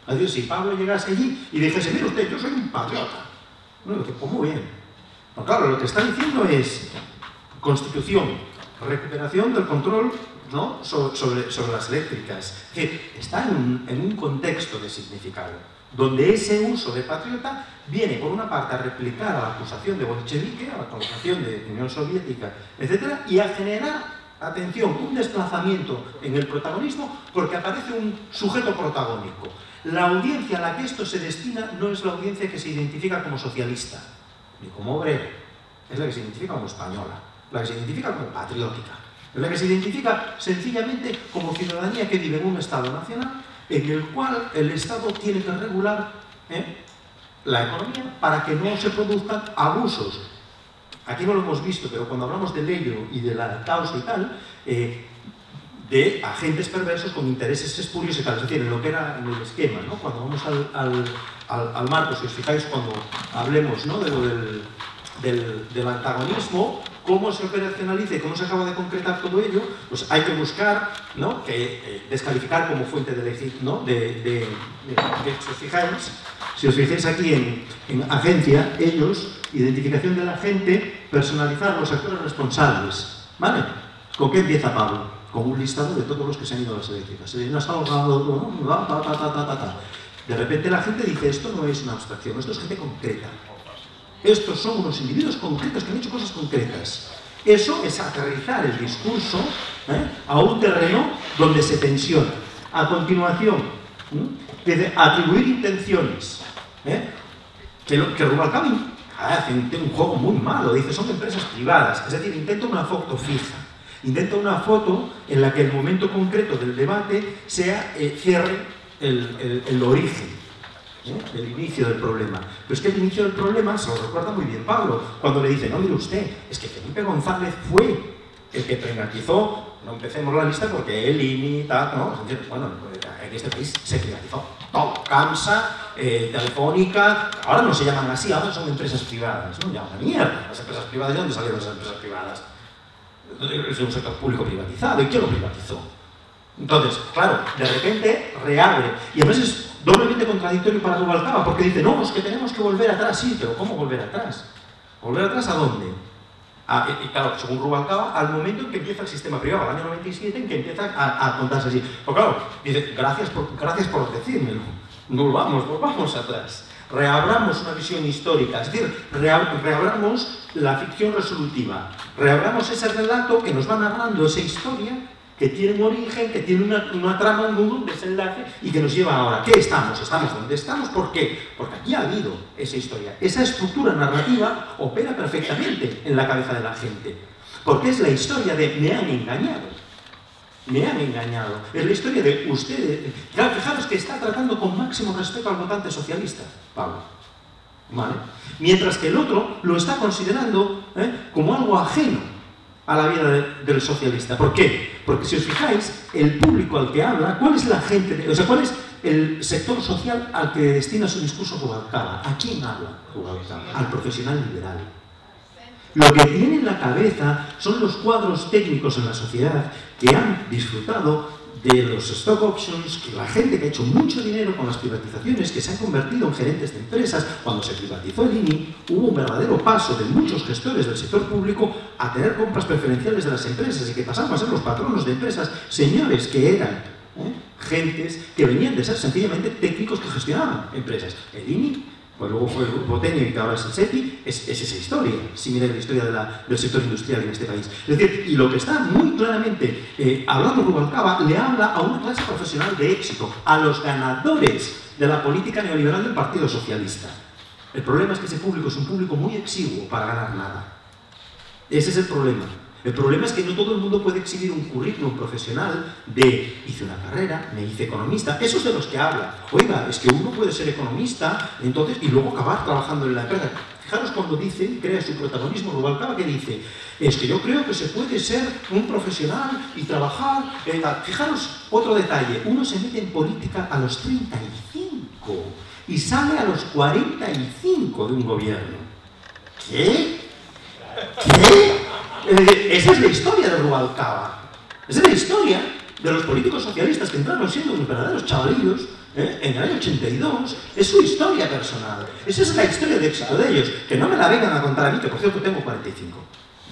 S1: Es decir, si Pablo llegase allí y dijese, mire usted, yo soy un patriota. Bueno, pues muy bien. Pero claro, lo que está diciendo es Constitución, recuperación del control, ¿no? sobre las eléctricas. Que está en un contexto de significado, donde ese uso de patriota viene, por una parte, a replicar a la acusación de bolchevique, a la acusación de Unión Soviética, etc., y a generar, atención, un desplazamiento en el protagonismo, porque aparece un sujeto protagónico. La audiencia a la que esto se destina no es la audiencia que se identifica como socialista, ni como obrero, es la que se identifica como española, la que se identifica como patriótica, es la que se identifica sencillamente como ciudadanía que vive en un Estado nacional en el cual el Estado tiene que regular la economía para que no se produzcan abusos. Aquí no lo hemos visto, pero cuando hablamos de Leyo y de la causa y tal, de agentes perversos con intereses espurios y tal, es decir, en lo que era en el esquema, ¿no? Cuando vamos al marco, si os fijáis, cuando hablemos, ¿no?, de lo del antagonismo, cómo se operacionaliza y cómo se acaba de concretar todo ello, pues hay que buscar, ¿no?, descalificar como fuente de elegir, ¿no?, si os fijáis aquí en agencia, ellos, identificación del agente, personalizar los actores responsables, ¿vale? ¿Con qué empieza Pablo? Con un listado de todos los que se han ido a las eléctricas. De repente la gente dice, esto no es una abstracción, esto es gente concreta. Estos son unos individuos concretos que han hecho cosas concretas. Eso es aterrizar el discurso a un terreno donde se tensiona. A continuación, atribuir intenciones. Que Rubalcaba hace un juego muy malo, dice, son empresas privadas. Es decir, intenta una foto fija. Intenta una foto en la que el momento concreto del debate cierre el origen. El inicio del problema. Pero es que el inicio del problema se lo recuerda muy bien Pablo, cuando le dice, no, mire usted, es que Felipe González fue el que privatizó, no empecemos la lista porque él y tal, ¿no? Bueno, en este país se privatizó todo, Camsa, Telefónica, ahora no se llaman así, ahora son empresas privadas, ¿no? Ya una mierda, las empresas privadas, ¿de dónde salieron esas empresas privadas? Es un sector público privatizado, ¿y quién lo privatizó? Entonces, claro, de repente reabre, y a veces doblemente contradictorio para Rubalcaba, porque dice, no, es que tenemos que volver atrás. Sí, pero ¿cómo volver atrás? ¿Volver atrás a dónde? Y claro, según Rubalcaba, al momento en que empieza el sistema privado, al año 97, en que empieza a contarse así. Pues claro, dice, gracias por decírmelo. Volvamos atrás. Reabramos una visión histórica, es decir, reabramos la ficción resolutiva, reabramos ese relato que nos va narrando esa historia que tiene un origen, que tiene una trama, un desenlace y que nos lleva ahora. ¿Qué estamos? ¿Estamos donde estamos? ¿Por qué? Porque aquí ha habido esa historia. Esa estructura narrativa opera perfectamente en la cabeza de la gente. Porque es la historia de me han engañado. Me han engañado. Es la historia de ustedes. Claro, fijaros que está tratando con máximo respeto al votante socialista, Pablo. ¿Vale? Mientras que el otro lo está considerando como algo ajeno a la vida del socialista. ¿Por qué? Porque si os fijáis, el público al que habla, ¿cuál es la gente? O sea, ¿cuál es el sector social al que destina su discurso Rubalcaba? ¿A quién habla Rubalcaba? Al profesional liberal. Lo que tiene en la cabeza son los cuadros técnicos en la sociedad que han disfrutado de los stock options, que la gente que ha hecho mucho dinero con las privatizaciones, que se han convertido en gerentes de empresas. Cuando se privatizó el INI, hubo un verdadero paso de muchos gestores del sector público a tener compras preferenciales de las empresas y que pasaban a ser los patronos de empresas, señores que eran gentes que venían de ser sencillamente técnicos que gestionaban empresas. El INI, pues luego fue el Grupo Tenio y que ahora es el SEPI, es esa historia, similar a la historia del sector industrial en este país. Es decir, y lo que está muy claramente hablando Rubalcaba, le habla a una clase profesional de éxito, a los ganadores de la política neoliberal del Partido Socialista. El problema es que ese público es un público muy exiguo para ganar nada. Ese es el problema. El problema es que no todo el mundo puede exhibir un currículum profesional de hice una carrera, me hice economista. Esos de los que habla. Oiga, es que uno puede ser economista entonces y luego acabar trabajando en la empresa. Fijaros cuando dice, crea su protagonismo, Rubalcaba, que dice, es que yo creo que se puede ser un profesional y trabajar. Fijaros otro detalle, uno se mete en política a los 35 y sale a los 45 de un gobierno. ¿Qué? ¿Qué? Esa es la historia de Rubalcaba. Esa es la historia de los políticos socialistas que entraron siendo unos verdaderos chavalillos en el año 82. Es su historia personal. Esa es la historia de éxito de ellos. Que no me la vengan a contar a mí, que por cierto tengo 45.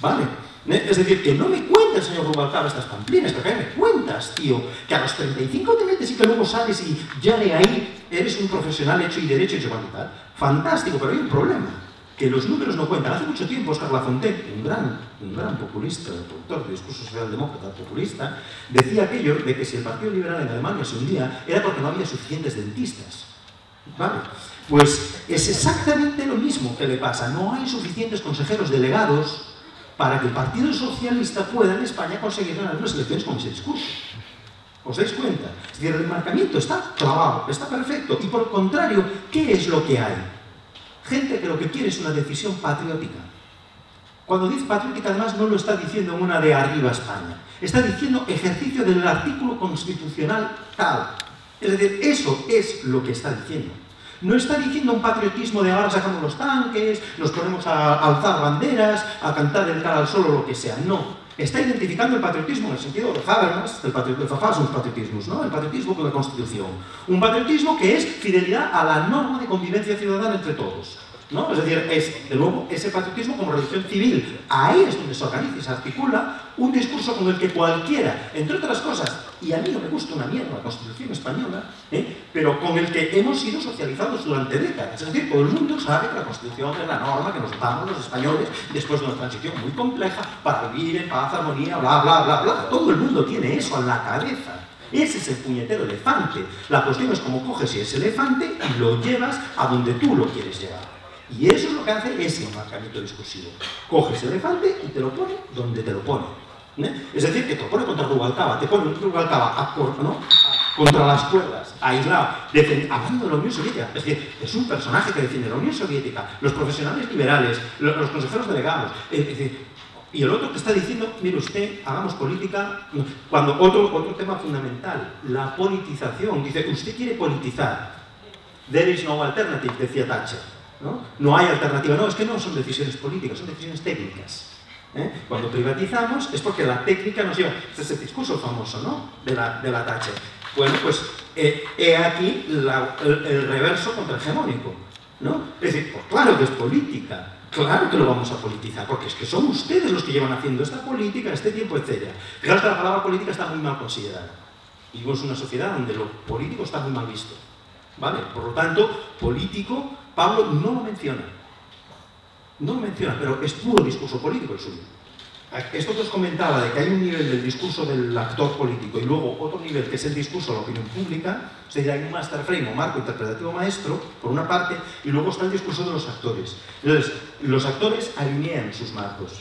S1: ¿Vale? Es decir, que no me cuente el señor Rubalcaba estas pamplinas, porque me cuentas, tío, que a los 35 te metes y que luego sales y ya de ahí eres un profesional hecho y derecho y se va a quitar. Fantástico, pero hay un problema. Que los números no cuentan. Hace mucho tiempo Óscar Lafontaine, un gran populista, productor de discurso socialdemócrata populista, decía aquello de que si el Partido Liberal en Alemania se hundía era porque no había suficientes dentistas. ¿Vale? Pues es exactamente lo mismo que le pasa. No hay suficientes consejeros delegados para que el Partido Socialista pueda en España conseguir ganar unas elecciones con ese discurso. ¿Os dais cuenta? Es decir, el enmarcamiento está clavado, está perfecto. Y por el contrario, ¿qué es lo que hay? Gente que lo que quiere es una decisión patriótica. Cuando dice patriótica, además, no lo está diciendo en una de arriba España. Está diciendo ejercicio del artículo constitucional tal. Es decir, eso es lo que está diciendo. No está diciendo un patriotismo de ahora sacamos los tanques, nos ponemos a alzar banderas, a cantar el cara al sol o lo que sea. No. Está identificando el patriotismo en el sentido de Habermas, el Fafá son los patriotismos, ¿no? El patriotismo con la Constitución. Un patriotismo que es fidelidad a la norma de convivencia ciudadana entre todos, ¿no? Es decir, es, de nuevo, ese patriotismo como religión civil. Ahí es donde se organiza y se articula un discurso con el que cualquiera, entre otras cosas, y a mí no me gusta una mierda la Constitución española, pero con el que hemos sido socializados durante décadas. Es decir, todo el mundo sabe que la Constitución es la norma que nos dotamos los españoles después de una transición muy compleja para vivir en paz, armonía, bla, bla, bla, bla. Todo el mundo tiene eso en la cabeza. Ese es el puñetero elefante. La cuestión es cómo coges ese elefante y lo llevas a donde tú lo quieres llevar. Y eso es lo que hace ese enmarcamiento discursivo. Coges el elefante y te lo pone donde te lo pone. Es decir, que te lo pone contra Rubalcaba, te pone un Rubalcaba contra las cuerdas, aislado, hablando de la Unión Soviética. Es decir, es un personaje que defiende la Unión Soviética, los profesionales liberales, los consejeros delegados. Es decir, y el otro que está diciendo, mire usted, hagamos política, cuando otro tema fundamental, la politización. Dice, usted quiere politizar. There is no alternative, decía Thatcher. No hay alternativa. No, es que no son decisiones políticas, son decisiones técnicas. Cuando privatizamos es porque la técnica nos lleva. Este es el discurso famoso, ¿no? de la Thatcher. Bueno, pues he aquí el reverso contrahegemónico, ¿no? Es decir, pues claro que es política. Claro que lo vamos a politizar, porque es que son ustedes los que llevan haciendo esta política, este tiempo, etc. Fijaos que la palabra política está muy mal considerada. Vivimos en una sociedad donde lo político está muy mal visto. ¿Vale? Por lo tanto, político, Pablo no lo menciona. No lo menciona, pero es puro discurso político el suyo. Esto que os comentaba de que hay un nivel del discurso del actor político y luego otro nivel que es el discurso de la opinión pública, o sea, hay un master frame o marco interpretativo maestro, por una parte, y luego está el discurso de los actores. Entonces, los actores alinean sus marcos.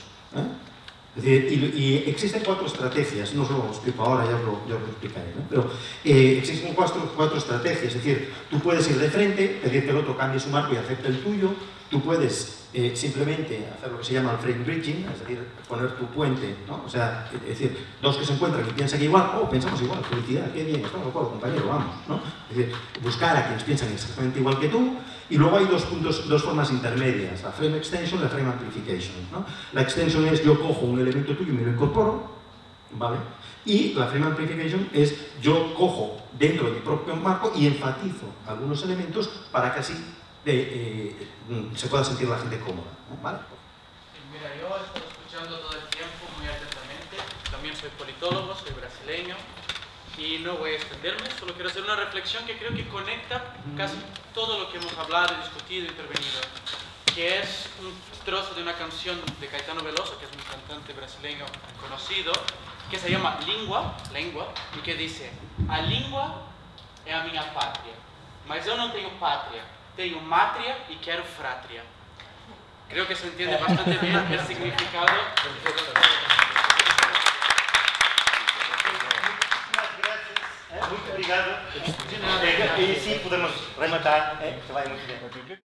S1: Es decir, y existen 4 estrategias, no os lo explico ahora, ya os lo explicaré, ¿no? Pero existen 4 estrategias, es decir, tú puedes ir de frente, pedir que el otro cambie su marco y acepte el tuyo, tú puedes simplemente hacer lo que se llama el frame bridging, es decir, poner tu puente, ¿no? O sea, es decir, dos que se encuentran y piensan igual, pensamos igual, felicidad, qué bien, estamos de acuerdo, compañero, vamos, ¿no? Es decir, buscar a quienes piensan exactamente igual que tú, y luego hay dos formas intermedias, la frame extension y la frame amplification, ¿no? La extension es yo cojo un elemento tuyo y me lo incorporo, ¿vale? Y la frame amplification es yo cojo dentro de mi propio marco y enfatizo algunos elementos para que así se pueda sentir la gente cómoda, ¿no? ¿Vale?
S6: Mira, yo he estado escuchando todo el tiempo muy atentamente, también soy politólogo, soy brasileño y no voy a extenderme, solo quiero hacer una reflexión que creo que conecta casi todo lo que hemos hablado, discutido, intervenido, que es un trozo de una canción de Caetano Veloso, que es un cantante brasileño conocido, que se llama Lingua, y que dice: a língua é a minha pátria, mas eu não tenho pátria, tengo matria y quiero fratria. Creo que se entiende bastante bien el significado.
S7: Muito obrigado. E sim, podemos rematar. Que vai muito bem.